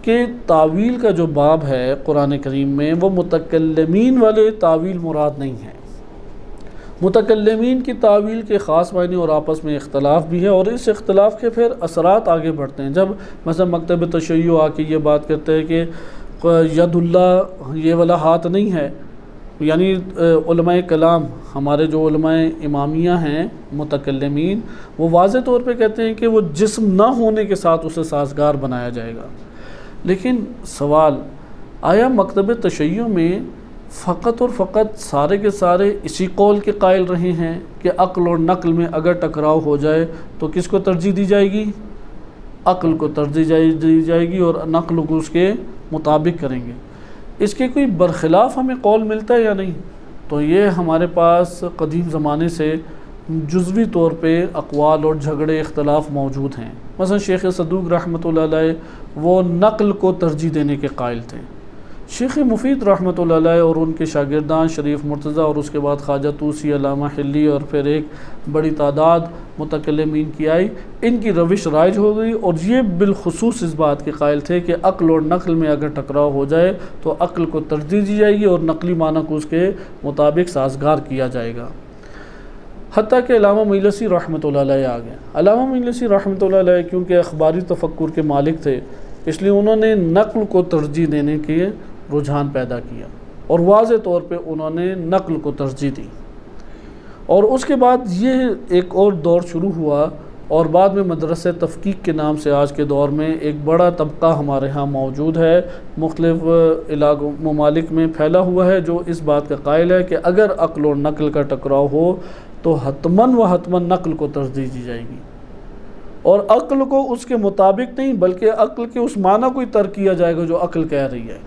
कि तावील का जो बाब है कुरान करीम में वो मुतकल्लिमीन वाले तावील मुराद नहीं है। मुतकल्लिमीन की तावील के ख़ास मायने और आपस में इख्तलाफ भी है और इस इख्तलाफ के फिर असरात आगे बढ़ते हैं। जब मसलन मकतब तशय्यो आके ये बात करते हैं कि यदुल्लाह ये वाला हाथ नहीं है, यानी उलमाए कलाम हमारे जो उलमाए इमामिया हैं मुतकल्लिमीन वो वाज़े तौर पे कहते हैं कि वो जिस्म ना होने के साथ उसे साजगार बनाया जाएगा। लेकिन सवाल आया मकतब तशय्यो में फ़कत और फ़कत सारे के सारे इसी कौल के कायल रहे हैं कि अक्ल और नकल में अगर टकराव हो जाए तो किसको तरजीह दी जाएगी? अक्ल को तरजीह दी जाएगी और नकल को उसके मुताबिक करेंगे। इसके कोई बरखिलाफ़ हमें कौल मिलता है या नहीं? तो ये हमारे पास कदीम ज़माने से जुज़वी तौर पे अक़वाल और झगड़े इख्तलाफ मौजूद हैं। मसलन शेख सदूक रहमतुल्लाह अलैह वो नक़ल को तरजीह देने के कायल थे। शेख मुफीद रहमतुल्लाह अलैह और उनके शागिर्दान शरीफ मुर्तज़ा और उसके बाद ख्वाजा तूसी, अल्लामा हिल्ली और फिर एक बड़ी तादाद मुतकल्लिमीन की आई, इनकी रविश राइज हो गई और ये बिलखुसूस इस बात के कायल थे कि अक्ल और नकल में अगर टकराव हो जाए तो अक्ल को तरजीह दी जाएगी और नकली माना को उसके मुताबिक साजगार किया जाएगा। हत्ता कि अल्लामा मजलिसी रहमतुल्लाह अलैह आ गए। अल्लामा मजलिसी रहमतुल्लाह अलैह क्योंकि अखबारी तफक्कुर के मालिक थे इसलिए उन्होंने नक़ल को तरजीह देने के रुझान पैदा किया और वाज़े तौर पे उन्होंने नक़ल को तरजीह दी। और उसके बाद ये एक और दौर शुरू हुआ और बाद में मदरसे तफ़कीक के नाम से आज के दौर में एक बड़ा तबका हमारे यहाँ मौजूद है, मुख्तलिफ़ इलाक़ों ममालिक में फैला हुआ है, जो इस बात का कायल है कि अगर अक्ल और नक़ल का टकराव हो तो हतमन व हतमन नक़ल को तरजीह दी जाएगी और अक्ल को उसके मुताबिक नहीं बल्कि अक्ल के उस माना को ही तर्क किया जाएगा जो अक्ल कह रही है।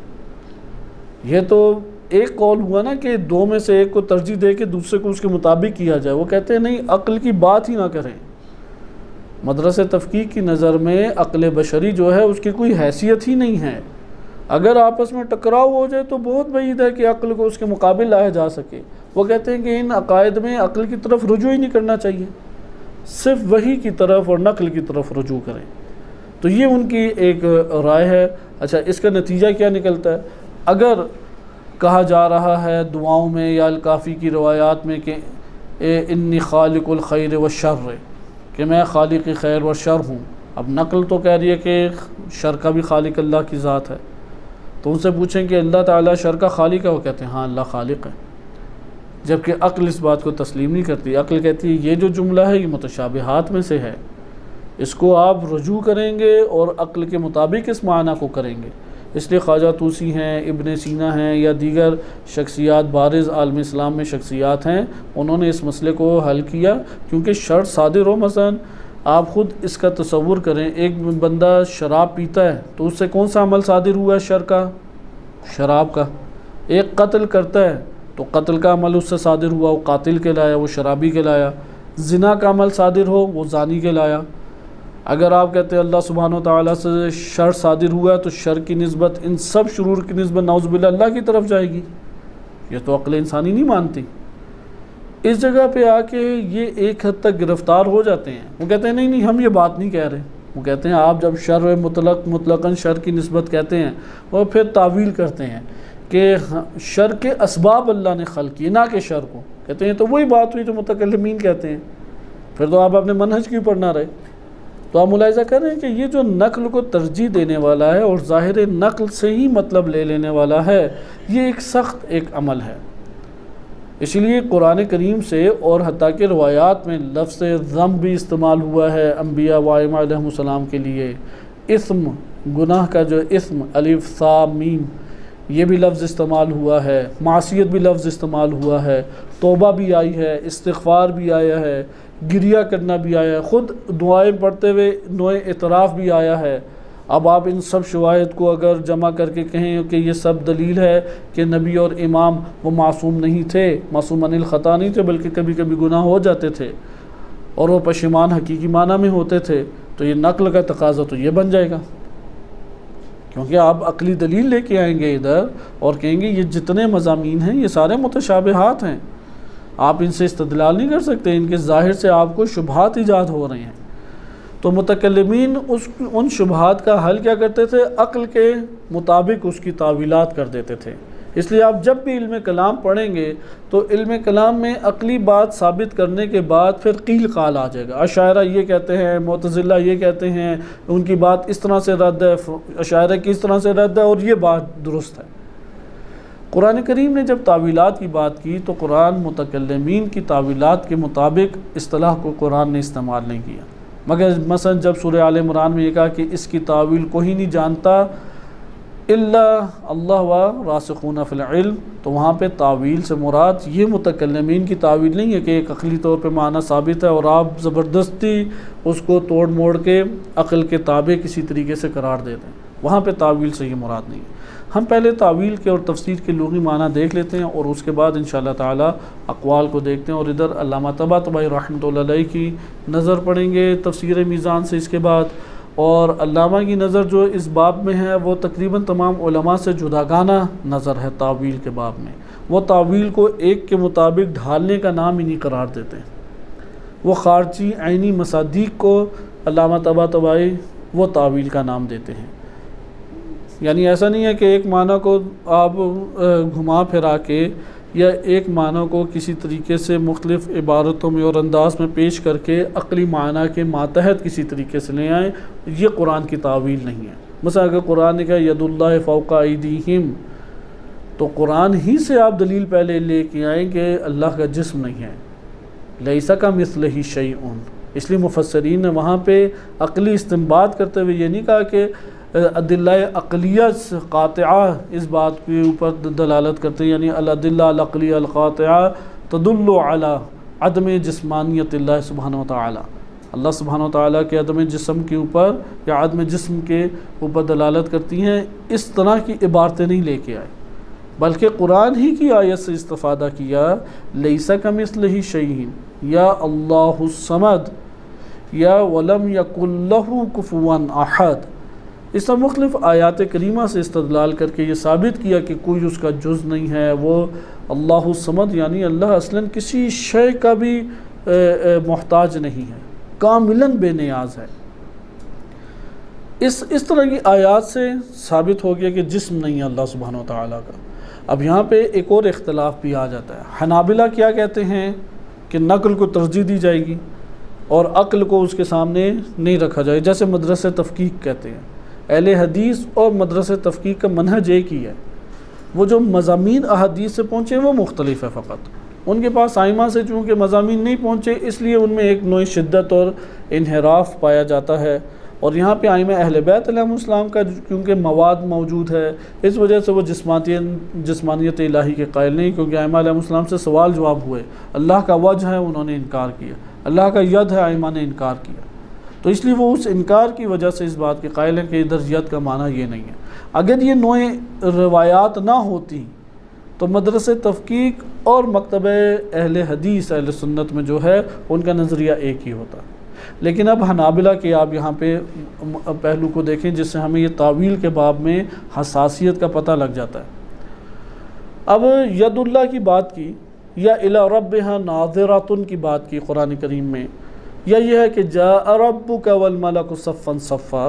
ये तो एक कौल हुआ ना कि दो में से एक को तरजीह दे के दूसरे को उसके मुताबिक किया जाए। वो कहते हैं नहीं, अक्ल की बात ही ना करें। मदरसे तफ़कीक की नज़र में अक्ल बशरी जो है उसकी कोई हैसियत ही नहीं है। अगर आपस में टकराव हो जाए तो बहुत बईद है कि अक्ल को उसके मुकाबिल लाया जा सके। वो कहते हैं कि इन अकायद में अक्ल की तरफ रुजू ही नहीं करना चाहिए, सिर्फ वही की तरफ और नकल की तरफ रुजू करें। तो ये उनकी एक राय है। अच्छा, इसका नतीजा क्या निकलता है? अगर कहा जा रहा है दुआओं में या अल-काफ़ी की रवायात में कि इन्नी खालिकुल खैर व शर्र, कि मैं खालिक खैर व शर हूँ। अब नकल तो कह रही है कि शर का भी खालिक अल्लाह की ज़ात है। तो उनसे पूछें कि अल्लाह ताला शर का खालिक है? वो कहते हैं हाँ अल्लाह खालिक है। जबकि अक्ल इस बात को तस्लीम नहीं करती। अक्ल कहती है ये जो जुमला है ये मुतशाबिहात में से है, इसको आप रुजू करेंगे और अक्ल के मुताबिक इस माना को करेंगे। इसलिए ख्वाजा तूसी हैं, इब्न सीना हैं या दीगर शख्सियात बारिज़ आलम इस्लाम में शख्सियात हैं, उन्होंने इस मसले को हल किया। क्योंकि शर्त सादिर हो, मसलन आप ख़ुद इसका तसव्वुर करें, एक बंदा शराब पीता है तो उससे कौन सा अमल सादिर हुआ है शर का? शराब का। एक कत्ल करता है तो कत्ल का अमल उससे सादिर हुआ, वो कातिल कहलाया, वो शराबी कहलाया। ज़िना का अमल सादिर हो, वो ज़ानी कहलाया। अगर आप कहते हैं अल्लाह सुब्हानो तआला से शर सादिर हुआ तो शर की निस्बत, इन सब शुरूर की निस्बत नाउज़ुबिल्लाह अल्लाह की तरफ जाएगी। ये तो अक्ल इंसानी नहीं मानती। इस जगह पे आके ये एक हद तक गिरफ़्तार हो जाते हैं। वो कहते हैं नहीं नहीं हम ये बात नहीं कह रहे। वो कहते हैं आप जब शर मुतलक़न शर की निस्बत कहते हैं और फिर तावील करते हैं कि शर के असबाब अल्लाह ने खल्क़ किए, ना कि शर को। कहते हैं तो वही बात हुई जो मुतकल्लिमीन कहते हैं। फिर तो आप अपने मनहज क्यों पढ़ना रहे? तो आप मुलाहिज़ा कर रहे हैं कि ये जो नक़ल को तरजीह देने वाला है और ज़ाहिर नक़ल से ही मतलब ले लेने वाला है, ये एक सख्त एक अमल है। इसलिए कुरान करीम से और हत्ता के रवायात में लफ्ज़ ज़म भी इस्तेमाल हुआ है अम्बिया व आइम्मा अलैहिमुस्सलाम के लिए। इस्म, गुनाह का जो इस्म अलिफ सा मीम, ये भी लफ्ज़ इस्तेमाल हुआ है। मासियत भी लफ्ज़ इस्तेमाल हुआ है। तौबा भी आई है, इस्तिग़फ़ार भी आया है, गिरिया करना भी आया है, ख़ुद दुआएं पढ़ते हुए नोए इतराफ़ भी आया है। अब आप इन सब शवाहिद को अगर जमा करके कहें कि ये सब दलील है कि नबी और इमाम वो मासूम नहीं थे, मासूम अनिल ख़ता नहीं थे, बल्कि कभी कभी गुनाह हो जाते थे और वो पशिमान हकीकी माना में होते थे, तो ये नक़ल का तकाज़ा तो ये बन जाएगा। क्योंकि आप अक़ली दलील लेके आएंगे इधर और कहेंगे ये जितने मज़ामीन हैं ये सारे मुतशाबिहात हैं, आप इनसे इस्तदलाल नहीं कर सकते, इनके ज़ाहिर से आपको शुबहात ईजाद हो रहे हैं। तो मुतकल्लिमीन उन शुबहात का हल क्या करते थे? अक़ल के मुताबिक उसकी तावीलात कर देते थे। इसलिए आप जब भी इल्म कलाम पढ़ेंगे तो इल्म कलाम में अक़ली बात साबित करने के बाद फिर क़ील क़ाल आ जाएगा। अशायरा ये कहते हैं, मुतज़िला ये कहते हैं, उनकी बात इस तरह से रद्द है, अशायरा की इस तरह से रद्द है और ये बात दुरुस्त है। कुरान करीम ने जब तावीलात की बात की तो कुरान मुतकल्लिमीन की तावीलात के मुताबिक इस्तिलाह को कुरान ने इस्तेमाल नहीं किया। मगर मसलन जब सूरह आल इमरान में ये कहा कि इसकी तावील कोई नहीं जानता इल्ला अल्लाह व रासिखून फिल इल्म, तो वहाँ पे तावील से मुराद ये मुतकल्लिमीन की तावील नहीं है कि एक अक़ली तौर पे माना साबित है और आप ज़बरदस्ती उसको तोड़ मोड़ के अक़ल के ताबे किसी तरीके से करार दे दें। वहाँ पे तावील से ये मुराद नहीं है। हम पहले तावील के और तफसीर के लुग़वी माना देख लेते हैं और उसके बाद इंशाअल्लाह ताला अक़वाल को देखते हैं। और इधर अल्लामा तबातबाई रहमतुल्लाह अलैह की नज़र पढ़ेंगे तफसीर मीज़ान से इसके बाद। और अल्लामा की नज़र जो इस बाब में है वो तकरीबन तमाम उलमा से जुदागाना नज़र है तावील के बाब में। वो तावील को एक के मुताबिक ढालने का नाम ही नहीं करार देते। वो ख़ारजी ऐनी मसादीक़ को अल्लामा तबातबाई वो तावील का नाम देते हैं। यानी ऐसा नहीं है कि एक माना को आप घुमा फिरा के या एक माना को किसी तरीके से मुख्तलिफ़ इबारतों में और अंदाज में पेश करके अक़ली माना के मातहत किसी तरीके से ले आएँ, ये कुरान की तावील नहीं है। मसलन अगर कुरान ने कहा यदुल्लाहि फ़ौक़ा अयदीहिम, तो कुरान ही से आप दलील पहले लेके आएँ कि अल्लाह का जिस्म नहीं है, लैसा कमिस्लिही शैउन। इसलिए मुफ़स्सिरीन ने वहाँ पे अक़ली इस्तिंबात करते हुए ये नहीं कहा कि अदिल्ला अक़लिया क़ातिआ इस बात के ऊपर दलालत करते हैं, यानी अल-अदिल्ला अल-अक़लिया अल-क़ातिआ तदुल्लु अला अदम जिस्मानियतिल्लाह सुब्हानहु व तआला, अल्लाह सुब्हानहु व तआला के अदम जिस्म के ऊपर या अदम जिस्म के ऊपर दलालत करती हैं। इस तरह की इबारतें नहीं लेके आए, बल्कि कुरान ही की आयत से इस्तिफ़ादा किया, लैसा कमिस्लिही शैउन या अल्लाहुस समद या वलम यकुल लहू कुफुवन अहद। इस तरह मुख्तलिफ़ आयात करीमा से इस्तदलाल करके ये साबित किया कि कोई उसका जुज़ नहीं है, वो अल्लाहुस समद यानी अल्लाह असलन किसी शय का भी मोहताज नहीं है, कामिलन बेनियाज है। इस तरह की आयात से साबित हो गया कि जिस्म नहीं है अल्लाह सुब्हानहु व तआला का। अब यहाँ पे एक और इख्तलाफ भी आ जाता है। हनाबिला क्या कहते हैं कि नक़ल को तरजीह दी जाएगी और अक़ल को उसके सामने नहीं रखा जाए, जैसे मदरसे तफ़क़ीक़ कहते हैं। अहले हदीस और मदरसे तफ़क़ीक़ का मनहज एक ही है। वो जो मज़ामीन अहादीस से पहुँचे वो मुख्तलिफ़ है, फ़कत उनके पास आइमा से चूँकि मज़ामीन नहीं पहुँचे इसलिए उनमें एक नोई शिद्दत और इन्हिराफ पाया जाता है और यहाँ पे आइमा अहले बैत अलैहिमुस्सलाम का क्योंकि मवाद मौजूद है, इस वजह से वो जिस्मानियत इलाही के कायल नहीं, क्योंकि आइमा अलैहिमुस्सलाम से सवाल जवाब हुए, अल्लाह का वजह है उन्होंने इनकार किया, अल्लाह का यद है आइमा ने इनकार किया, तो इसलिए वो उस इनकार की वजह से इस बात के कायल हैं कि इधर यद का माना ये नहीं है। अगर ये नोए रवायात ना होती तो मदरसे तफ़कीक और मकतब अहले हदीस अहले सुन्नत में जो है उनका नज़रिया एक ही होता। लेकिन अब हनाबिला के आप यहाँ पे पहलू को देखें जिससे हमें ये तावील के बाब में हसासियत का पता लग जाता है। अब यदुल्लाह की बात की या इला रब्बिहा नाज़िरातुन की बात की कुरान करीम में, या यह है कि जा रब्बुका वल मलकु सफ़्फ़न सफ़्फ़ा,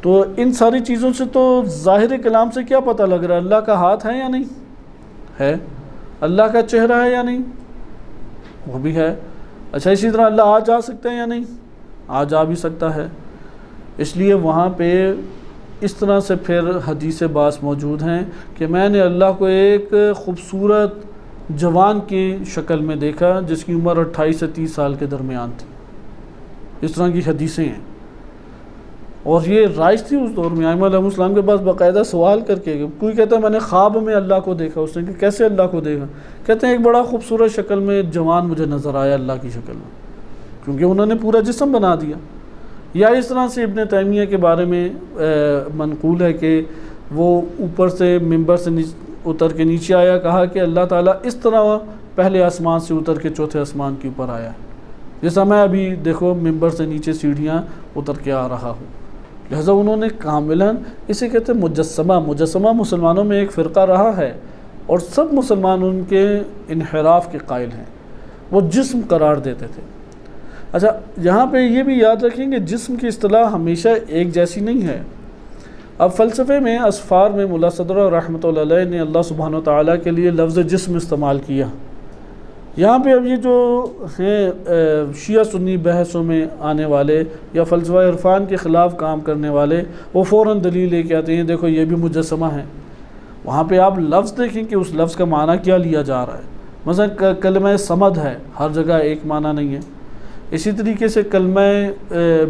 तो इन सारी चीज़ों से तो ज़ाहिर कलाम से क्या पता लग रहा है, अल्लाह का हाथ है या नहीं है, अल्लाह का चेहरा है या नहीं, वो भी है। अच्छा, इसी तरह अल्लाह आ जा सकते हैं या नहीं, आ जा भी सकता है। इसलिए वहाँ पे इस तरह से फिर हदीस बास मौजूद हैं कि मैंने अल्लाह को एक ख़ूबसूरत जवान की शक्ल में देखा जिसकी उम्र 28 से 30 साल के दरमियान थी। इस तरह की हदीसें हैं और ये राइज थी उस दौर में। आइमा अलैहिस्सलाम के पास बाकायदा सवाल करके, कोई कहता है मैंने ख्वाब में अल्लाह को देखा, उसने कि कैसे अल्लाह को देखा, कहते हैं एक बड़ा खूबसूरत शक्ल में जवान मुझे नज़र आया अल्लाह की शक्ल में, क्योंकि उन्होंने पूरा जिस्म बना दिया। या इस तरह से इब्न तैमिया के बारे में मनकूल है कि वो ऊपर से मिंबर से उतर के नीचे आया, कहा कि अल्लाह ताला इस तरह पहले आसमान से उतर के चौथे आसमान के ऊपर आया है, जैसा मैं अभी देखो मिंबर से नीचे सीढ़ियाँ उतर के आ रहा हूँ। लिहाजा उन्होंने कामिलन, इसे कहते हैं मुजस्समा मुसलमानों में एक फ़िरका रहा है और सब मुसलमान उनके इनहराफ के कायल हैं, वो जिस्म करार देते थे। अच्छा, यहाँ पे ये भी याद रखेंगे जिस्म की इस्तिलाह हमेशा एक जैसी नहीं है। अब फ़लसफ़े में असफ़ार में मुल्ला सदर रहमतुल्लाह अलैह ने अल्लाह सुब्हानहू व तआला के लिए लफ्ज़ जिस्म इस्तेमाल किया। यहाँ पे अब ये जो हैं शिया सुन्नी बहसों में आने वाले या फ़लसफ़ा इरफ़ान के ख़िलाफ़ काम करने वाले, वो फ़ौरन दलील लेके आते हैं, देखो ये भी मुजस्समा है। वहाँ पे आप लफ्ज़ देखें कि उस लफ्ज़ का माना क्या लिया जा रहा है। मसलन कलमा समद है, हर जगह एक माना नहीं है। इसी तरीके से कलमा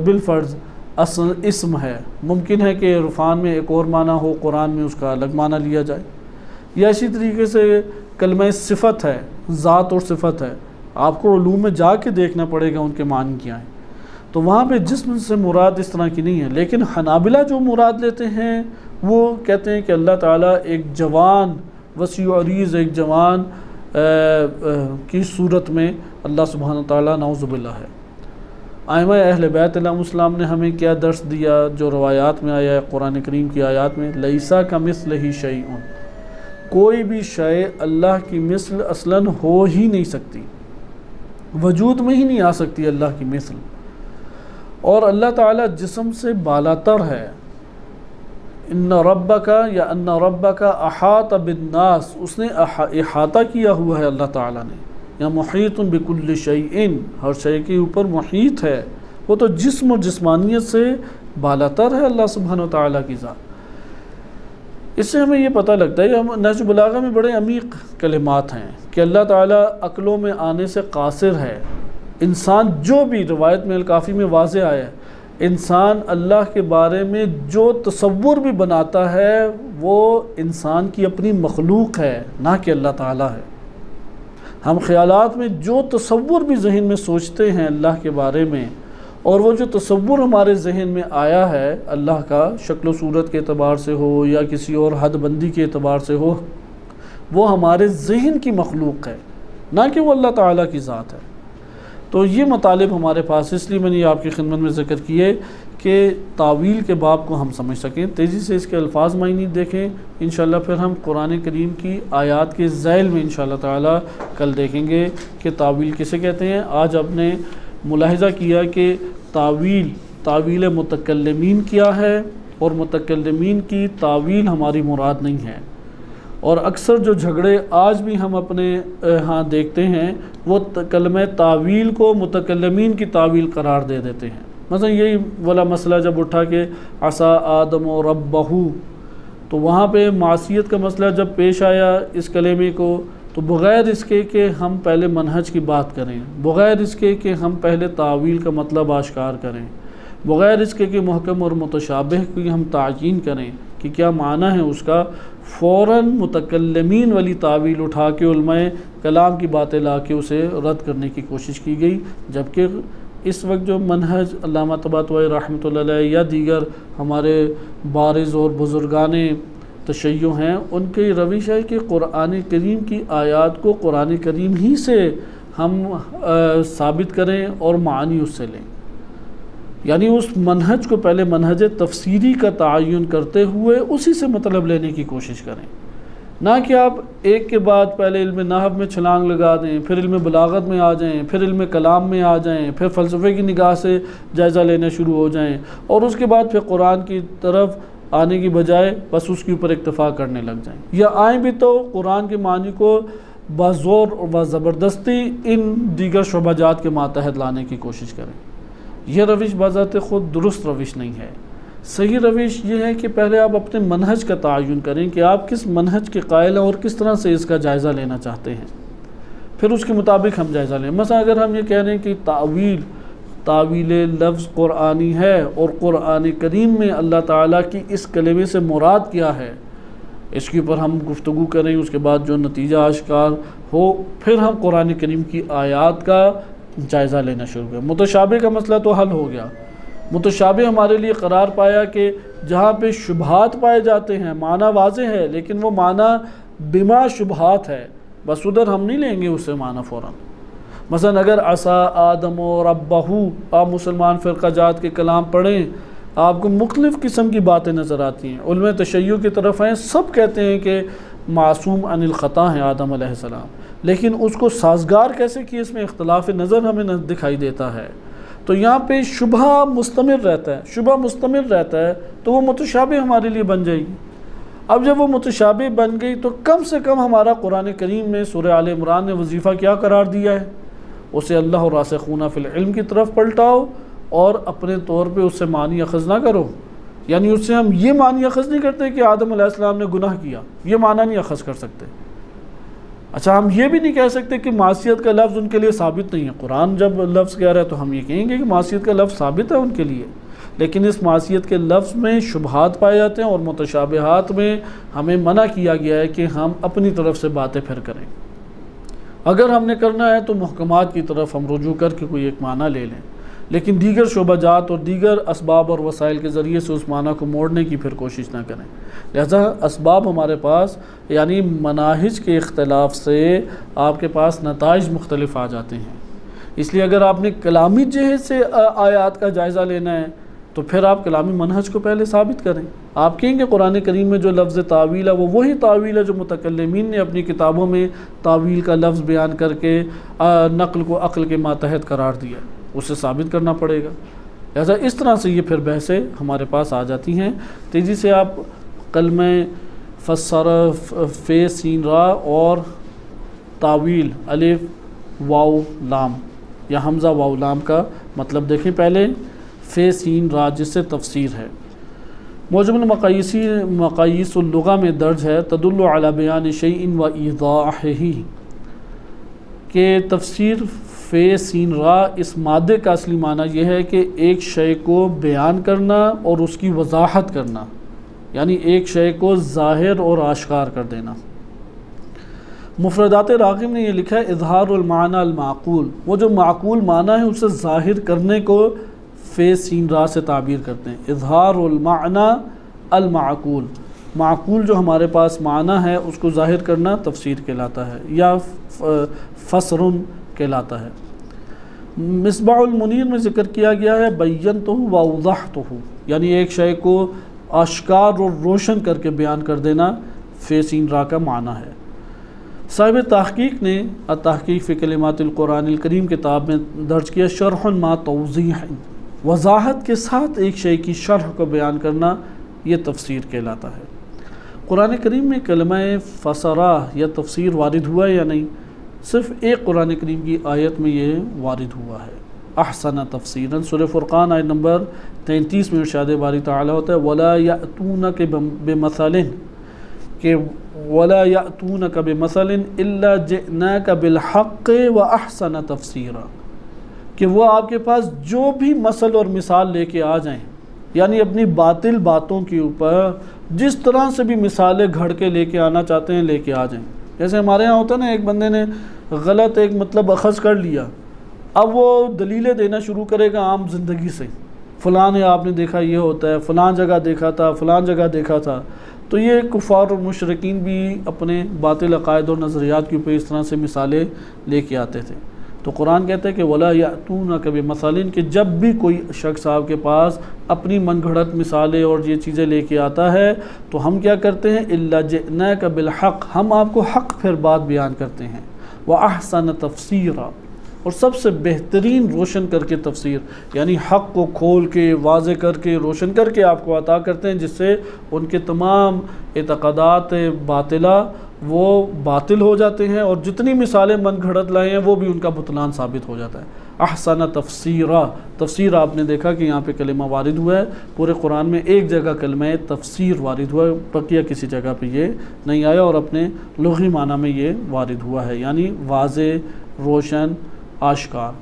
बिलफ़र्ज़ इस्म है, मुमकिन है कि इरफ़ान में एक और माना हो, कुरान में उसका अलग माना लिया जाए। या इसी तरीके से कलमा सिफ़त है, ज़ात और सिफ़त है, आपको उलूम में जाके देखना पड़ेगा उनके मानी क्या हैं। तो वहाँ पे जिस्म से मुराद इस तरह की नहीं है। लेकिन हनाबिला जो मुराद लेते हैं वो कहते हैं कि अल्लाह ताला एक जवान वसी अरीज़, एक जवान की सूरत में अल्लाह सुब्हानहू व तआला नऊज़ुबिल्लाह है। आइमा अहले बैत अलैहिमुस्सलाम ने हमें क्या दर्स दिया, जो रवायात में आया है कुरान करीम की आयत में, लैसा कमिस्लिही शैउन, कोई भी शय अल्लाह की मिसल असलन हो ही नहीं सकती, वजूद में ही नहीं आ सकती अल्लाह की मिसल। और अल्लाह ताला जिस्म से बालातर है। इन्ना रब्बका या अन्ना रब्बका अहाता बिन्नास, उसने इहाता किया हुआ है अल्लाह ताला ने, या मुहीतुन बिकुल्लि शैइन, हर शय के ऊपर मुहीत है। वो तो जिस्म और जिस्मानियत से बालातर है अल्लाह सुब्हानहू व तआला की ज़ात। इससे हमें ये पता लगता है, हम नहजुल बलागा में बड़े अमीक कलिमात हैं कि अल्लाह ताला अक्लों में आने से कासिर है। इंसान जो भी रवायत में काफ़ी में वाज़े आया है, इंसान अल्लाह के बारे में जो तसव्वुर भी बनाता है वो इंसान की अपनी मखलूक है, ना कि अल्लाह ताला है। हम ख़यालात में जो तसव्वुर भी जहन में सोचते हैं अल्लाह के बारे में, और वो जो तसव्वुर हमारे जहन में आया है अल्लाह का, शक्ल सूरत के एतबार से हो या किसी और हदबंदी के एतबार से हो, वो हमारे जहन की मखलूक है, ना कि वो अल्लाह ताला की ज़ात है। तो ये मतालिब हमारे पास, इसलिए मैंने ये आपकी खिदमत में ज़िक्र किए कि तावील के बाब को हम समझ सकें, तेज़ी से इसके अल्फाज मायने देखें। इंशाअल्लाह फिर हम कुरान करीम की आयत के ज़ैल में इंशाअल्लाह ताला कल देखेंगे कि तावील किसे कहते हैं। आज आपने मुलाहिज़ा किया कि तावील मुतकल्लिमीन क्या है, और मुतकल्लिमीन की तावील हमारी मुराद नहीं है। और अक्सर जो झगड़े आज भी हम अपने यहाँ देखते हैं वो कलमे तावील को मुतकल्लिमीन की तावील करार दे देते हैं। मतलब यही वाला मसला जब उठा के असा आदम और रब्बहू, तो वहाँ पे मासियत का मसला जब पेश आया इस कलेमे को, तो बग़ैर इसके कि हम पहले मनहज की बात करें, बग़ैर इसके कि हम पहले तावील का मतलब आश्कार करें, बग़ैर इसके कि महकम और मुतशाबिह की हम तायीन करें कि क्या माना है उसका, फ़ौरन मुतकल्लिमीन वाली तावील उठा के उलमाए कलाम की बातें ला के उसे रद्द करने की कोशिश की गई। जबकि इस वक्त जो मनहज अल्लामा तबातबाई रहमतुल्लाह अलैह या दीगर हमारे बारिज़ और बुज़ुर्गाने तशय्यो हैं, उनकी रविश है कि कुरान करीम की आयत को कुरान करीम ही से हम साबित करें और मानी उससे लें, यानी उस मनहज को पहले मनहज तफसीरी का तयन करते हुए उसी से मतलब लेने की कोशिश करें, ना कि आप एक के बाद पहले इल्म नहव में छलांग लगा दें, फिर इल्म बलागत में आ जाएं, फिर इल्म कलाम में आ जाएं, फिर फ़लसफ़े की निगाह से जायज़ा लेना शुरू हो जाएं और उसके बाद फिर कुरान की तरफ आने की बजाय बस उसके ऊपर इक्तफ़ा करने लग जाएं, या आएँ भी तो कुरान के मानी को बाज़ोर और ज़बरदस्ती इन दीगर शुबहात के मातहत लाने की कोशिश करें। यह रविश बाज़ात ख़ुद दुरुस्त रविश नहीं है। सही रविश ये है कि पहले आप अपने मनहज का तयन करें कि आप किस मनहज के कायल हैं और किस तरह से इसका जायज़ा लेना चाहते हैं, फिर उसके मुताबिक हम जायज़ा लें। मसला अगर हम ये कह रहे हैं कि तावील लफ्ज़ कुरानी है और कुरान करीम में अल्लाह ताला की इस कलिमे से मुराद क्या है, इसके ऊपर हम गुफ्तगू करें, उसके बाद जो नतीजा आश्कार हो फिर हम कुरान करीम की आयत का जायज़ा लेना शुरू करें। मुतशाबिह का मसला तो हल हो गया। मुतशाबिह हमारे लिए करार पाया कि जहाँ पे शुबहात पाए जाते हैं, माना वाज़ेह है लेकिन वो माना बिमा शुबहात है, बस उधर हम नहीं लेंगे उससे माना फ़ौरन। मसलन अगर असा आदम और रब्बहू, आप मुसलमान फ़िरक़ा जात के कलाम पढ़ें, आपको मुख्तलिफ़ किस्म की बातें नज़र आती हैं। उलमा तशय्युअ की तरफ हैं, सब कहते हैं कि मासूम अनिल ख़ता हैं आदम अलैहिस्सलाम, लेकिन उसको साजगार कैसे किए इसमें इख्तलाफ नज़र हमें दिखाई देता है। तो यहाँ पे शुबहा मुस्तमिर रहता है, शुबहा मुस्तमिर रहता है तो वो मुतशाबिह हमारे लिए बन जाएगी। अब जब वो मुतशाबिह बन गई तो कम से कम हमारा कुरान करीम में सूरह आल इमरान ने वजीफ़ा क्या करार दिया है, उसे अल्लाह और रासिखूना फिल इल्म की तरफ पलटाओ और अपने तौर पे उससे मानी अखज़ ना करो। यानी उससे हम ये मानी अखज़ नहीं करते कि आदम अलैहिस्सलाम ने गुनाह किया, ये माना नहीं अखज़ कर सकते। अच्छा, हम ये भी नहीं कह सकते कि मासियत का लफ्ज़ उनके लिए साबित नहीं है। कुरान जब लफ्ज़ कह रहा है तो हम ये कहेंगे कि मासियत का लफ्ज़ साबित है उनके लिए, लेकिन इस मासियत के लफ्ज़ में शुबहात पाए जाते हैं और मुतशाबिहात में हमें मना किया गया है कि हम अपनी तरफ से बातें फिर करें। अगर हमने करना है तो मुहकमात की तरफ हम रुजू करके कोई एक माना ले लें, लेकिन दीगर शुबहात और दीगर असबाब और वसाइल के ज़रिए से उस माना को मोड़ने की फिर कोशिश ना करें। लिहाजा असबाब हमारे पास, यानी मनाहिज के इख्तलाफ से आपके पास नताइज मुख्तलिफ आ जाते हैं। इसलिए अगर आपने कलामी जहत से आयात का जायज़ा लेना है तो फिर आप कलामी मनहज को पहले साबित करें। आप कहेंगे कुरान करीम में जो लफ्ज़ तावील है वो वही तावील है जो मुतकल्लिमीन ने अपनी किताबों में तावील का लफ्ज़ बयान करके नक़ल को अक़ल के मातहत करार दिया, उसे साबित करना पड़ेगा। लिहाजा इस तरह से ये फिर बहसें हमारे पास आ जाती हैं। तेज़ी से आप कलमे फस्सर फ़े सीन रा और तावील अलिफ वाव लाम या हमज़ा वाव लाम का मतलब देखें। पहले फ़े सीन रा जिससे तफसीर है, मौजूद मक़ायीसुल लुग़ा में दर्ज है तदुल्लु अला बयान शैइन व ईज़ाहिही के तफसीर फ़े सीन रा इस मादे का असली माना यह है कि एक शय को बयान करना और उसकी वजाहत करना, यानी एक शय को ज़ाहिर और आश्कार कर देना। मुफ़रदात राग़िब ने यह लिखा है इज़हारुल माना अल माक़ूल, वो जो माक़ूल माना है उसे ज़ाहिर करने को फ़े सीन रा से ताबीर करते हैं। इज़हारुल माना अल माक़ूल, माक़ूल जो हमारे पास माना है उसको ज़ाहिर करना तफसीर कहलाता है या फ़स्रुन कहलाता है। मिसबाहुल मुनीर में ज़िक्र किया गया है बय्यनतहु व अवज़हतहु, यानी एक शय को आश्कार और रोशन करके बयान कर देना फ़े सीन रा का माना है। साहिब तहक़ीक़ ने अत-तहक़ीक़ फ़ी कलिमातिल कुरानिल करीम किताब में दर्ज किया शरहुन मा तौज़ीहन, वज़ाहत के साथ एक शय की शरह को बयान करना ये तफसीर कहलाता है। कुरान करीम में कलमा फ़सरा या तफसीर वारिद हुआ है या नहीं, सिर्फ़ एक कुरान करीम की आयत में ये वारिद हुआ है। अहसन तफसीरन सूरह फ़ुरक़ान आयत नंबर 33 में इरशाद बारी ताला होता है वला यातूनक बिमसलिन के वला यातूनक बिमसलिन इल्ला जिनाक बिल हक़्क़ि व अहसन तफसीरा, कि वो आपके पास जो भी मसल और मिसाल लेके आ जाएं, यानी अपनी बातिल बातों के ऊपर जिस तरह से भी मिसालें घड़ के लेके आना चाहते हैं लेके आ जाएं। जैसे हमारे यहाँ होता है ना, एक बंदे ने गलत एक मतलब अखज़ कर लिया, अब वो दलीलें देना शुरू करेगा आम ज़िंदगी से, फ़लाँ ने आपने देखा ये होता है, फ़लाँ जगह देखा था, फ़लाँ जगह देखा था। तो ये कुफ़ार और मुशरिकीन भी अपने बातिल अक़ायद और नज़रियात के ऊपर इस तरह से मिसालें लेके आते थे। तो कुरान कहता है कि वला यातूनका बिमसालिन, कि जब भी कोई शख्स आपके पास अपनी मनगढ़ंत मिसालें और ये चीज़ें लेके आता है तो हम क्या करते हैं, इल्ला जिअनाका बिलहक़, हम आपको हक़ फिर बात बयान करते हैं, व अहसन तफसीरा, और सबसे बेहतरीन रोशन करके तफसीर, यानी हक़ को खोल के वाज़े करके रोशन करके आपको अता करते हैं, जिससे उनके तमाम एतक़ादात बातिला वो बातिल हो जाते हैं और जितनी मिसालें मन घड़त लाए हैं वो भी उनका बुतलान साबित हो जाता है। अहसन तफसीरा, तफसीर आपने देखा कि यहाँ पे कलिमा वारिद हुआ है, पूरे कुरान में एक जगह कलिमा तफसीर वारिद हुआ है, बकिया किसी जगह पे ये नहीं आया, और अपने लुग़वी माना में ये वारिद हुआ है, यानी वाज़े, रोशन, आश्कार।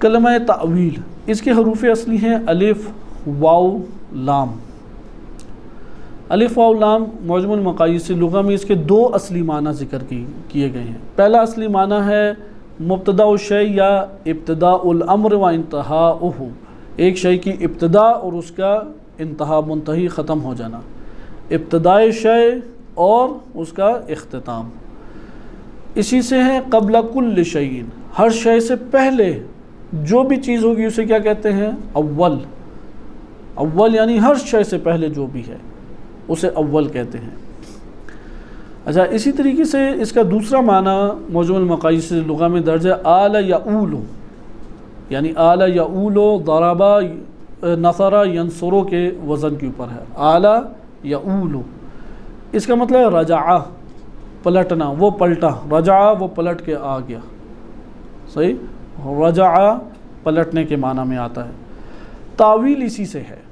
कलिमा तावील, इसके हरूफ असली हैं अलिफ वाव लाम। अलिफ वाव लाम मौजमुल मक़ायिस से लुग़ा में इसके दो असली माना ज़िक्र किए गए हैं। पहला असली माना है मुब्तदा शय या इब्तिदाउल अम्र व इंतहाउहु, एक शय की इब्तिदा और उसका इंतहा मुंतही ख़त्म हो जाना, इब्तिदाए शय और उसका इख्तिताम। इसी से है क़ब्ल कुल्ल शयइन, हर शय से पहले जो भी चीज़ होगी उसे क्या कहते हैं, अव्वल। अव्वल यानी हर शय से पहले जो भी है उसे अव्वल कहते हैं। अच्छा, इसी तरीके से इसका दूसरा माना मौजूल मक़ायिस से लुग़ा में दर्ज है आला यऊलु, यानी आला यऊलु दरबा नसरा यंसुरु के वज़न के ऊपर है। आला यऊलु इसका मतलब रजा, पलटना, वो पलटा, रजा वो पलट के आ गया, सही, रजा पलटने के माना में आता है। तावील इसी से है,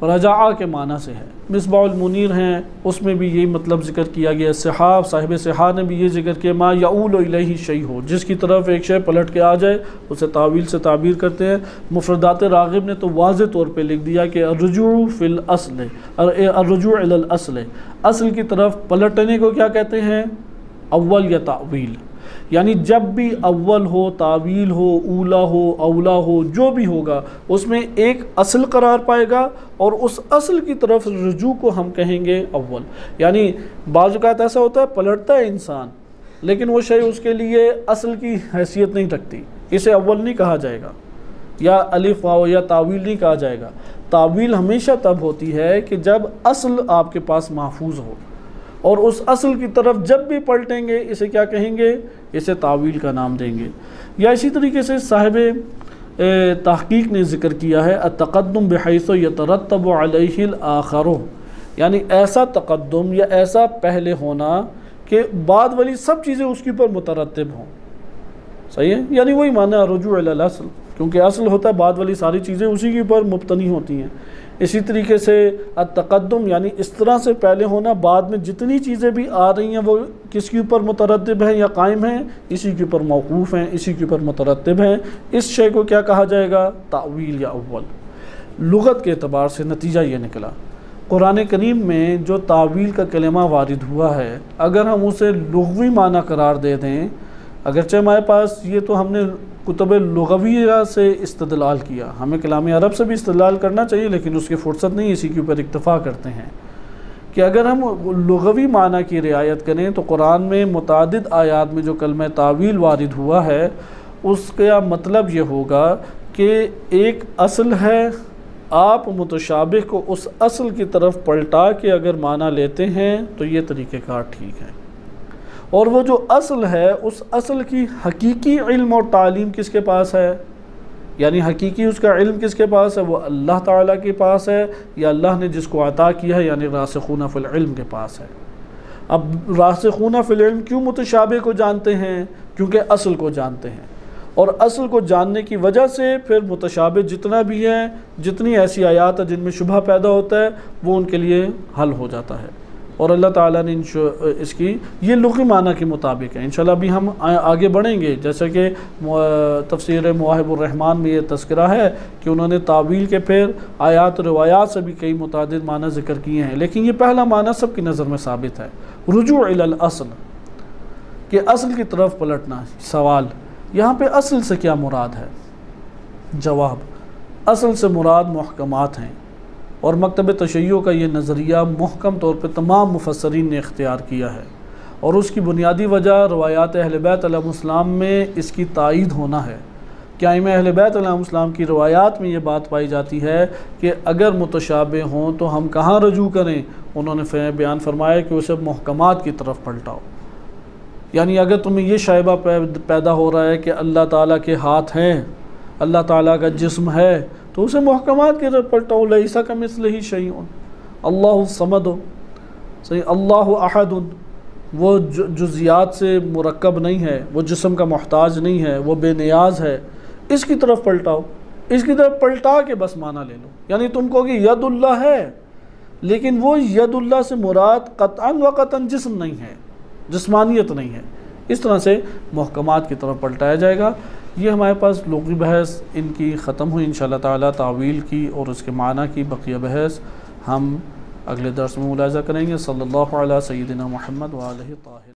रजा के माना से है। मिसबाहुल मुनीर हैं, उसमें भी यही मतलब ज़िक्र किया गया। सिहाब साहिब सिहाब ने भी ये ज़िक्र किया, मा यऊलु इलैहि शै हो, जिसकी तरफ एक शय पलट के आ जाए उसे तावील से ताबीर करते हैं। मुफ़रदात राग़िब ने तो वाज़े तौर पे लिख दिया कि अर्रुजू फ़िल अस्ल, अर्रुजू इलल अस्ल, असल की तरफ पलटने को क्या कहते हैं, अव्वल या तावील। यानी जब भी अव्वल हो, तावील हो, ऊला हो, औला हो, जो भी होगा उसमें एक असल करार पाएगा और उस असल की तरफ रुजू को हम कहेंगे अव्वल। यानी बाज़ औक़ात ऐसा होता है पलटता है इंसान लेकिन वो शय उसके लिए असल की हैसियत नहीं रखती, इसे अव्वल नहीं कहा जाएगा या अलिफ वाव या तावील नहीं कहा जाएगा। तावील हमेशा तब होती है कि जब असल आपके पास महफूज हो और उस असल की तरफ जब भी पलटेंगे इसे क्या कहेंगे, इसे तावील का नाम देंगे। या इसी तरीके से साहिब तहक़ीक़ ने ज़िक्र किया है अत-तक़द्दुम बिहैसु यतरत्तबु अलैहिल आख़िरु, यानी ऐसा तक़द्दुम या ऐसा पहले होना कि बाद वाली सब चीज़ें उसके ऊपर मुतरत्तिब हों, सही है। यानी वही माना रुजू इलल अस्ल, क्योंकि असल होता है बाद वाली सारी चीज़ें उसी के ऊपर मुब्तनी होती हैं। इसी तरीके से अत-तक़द्दुम यानी इस तरह से पहले होना, बाद में जितनी चीज़ें भी आ रही हैं वो किसके ऊपर मुतरत्तिब हैं या कायम हैं, इसी के ऊपर मौक़ूफ़ हैं, इसी के ऊपर मुतरत्तिब हैं। इस शय को क्या कहा जाएगा, तावील या अव्वल। लुग़त के एतबार से नतीजा ये निकला, कुरान करीम में जो तावील का कलिमा वारिद हुआ है अगर हम उसे लुग़वी माना करार दे दें, अगरचे हमारे पास ये तो हमने कुतुब लुग़विया से इस्तदलाल किया, हमें कलाम अरब से भी इस्तदलाल करना चाहिए लेकिन उसकी फ़ुर्सत नहीं, इसी के ऊपर इक्तफ़ा करते हैं कि अगर हम लुग़वी माना की रियायत करें तो कुरान में मुतादिद आयात में जो कलमा तावील वारिद हुआ है उसका मतलब ये होगा कि एक असल है, आप मुतशाबिह को उस असल की तरफ पलटा के अगर माना लेते हैं तो ये तरीक़ेकार ठीक है। और वो जो असल है उस असल की हकीकी इल्म और तालीम किसके पास है, यानी हकीकी उसका इल्म किसके पास है, वो अल्लाह ताला के पास है या अल्लाह ने जिसको अता किया है यानी रासिखून फिल इल्म के पास है। अब रासिखून फिल इल्म क्यों मुतशाबिह को जानते हैं, क्योंकि असल को जानते हैं और असल को जानने की वजह से फिर मुतशाबिह जितना भी है, जितनी ऐसी आयात है जिनमें शुबहा पैदा होता है वो उनके लिए हल हो जाता है। और अल्लाह ताला ने इसकी ये लुग़वी माना के मुताबिक है। इंशाल्लाह अभी हम आगे बढ़ेंगे, जैसे कि तफसीर मवाहिबुर रहमान में ये तज़किरा है कि उन्होंने तावील के फिर आयात रिवायात से भी कई मुतादिद माना ज़िक्र किए हैं, लेकिन ये पहला माना सबकी नज़र में साबित है, रुजू इलल असल, कि असल की तरफ पलटना। सवाल यहाँ पे असल से क्या मुराद है? जवाब, असल से मुराद मुहकमात हैं, और मकतब तशय्युअ का ये नज़रिया मुहकम तौर पर तमाम मुफस्सरीन ने इख्तियार किया है, और उसकी बुनियादी वजह रवायात अहले बैत अलैहिमुस्सलाम में इसकी तायीद होना है। क्या इमाम अहले बैत अलैहिमुस्सलाम की रवायात में ये बात पाई जाती है कि अगर मुतशाबे हों तो हम कहाँ रजू करें? उन्होंने बयान फरमाया कि उसे मुहकमात की तरफ पलटाओ। यानी अगर तुम्हें ये शायबा पैदा हो रहा है कि अल्लाह ताला के हाथ हैं, अल्लाह ताला का जिस्म है, तो उसे मुहकमात की तरफ पलटाओ। लैसा कमिस्लिही शैउन, अल्लाहु समद, सही, अल्लाहु अहद, वो जुज़ियात से मुरक्कब नहीं है, वो जिस्म का मोहताज नहीं है, वो बेनियाज है, इसकी तरफ पलटाओ। इसकी तरफ पलटा के बस माना ले लो। यानी तुम कहोगे यदुल्लाह है, लेकिन वो यदुल्लाह से मुराद क़तअन व क़तअन जिस्म नहीं है, जिस्मानियत नहीं है। इस तरह से मुहकमात की तरफ पलटाया जाएगा। ये हमारे पास लुग़वी बहस इनकी ख़त्म हुई। इंशाअल्लाह ताला तावील की और उसके माना की बक़िया बहस हम अगले दर्स में मुलाज़ा करेंगे। सल्लल्लाहु अला सय्यिदिना मुहम्मद व आलिहि ताहिरीन।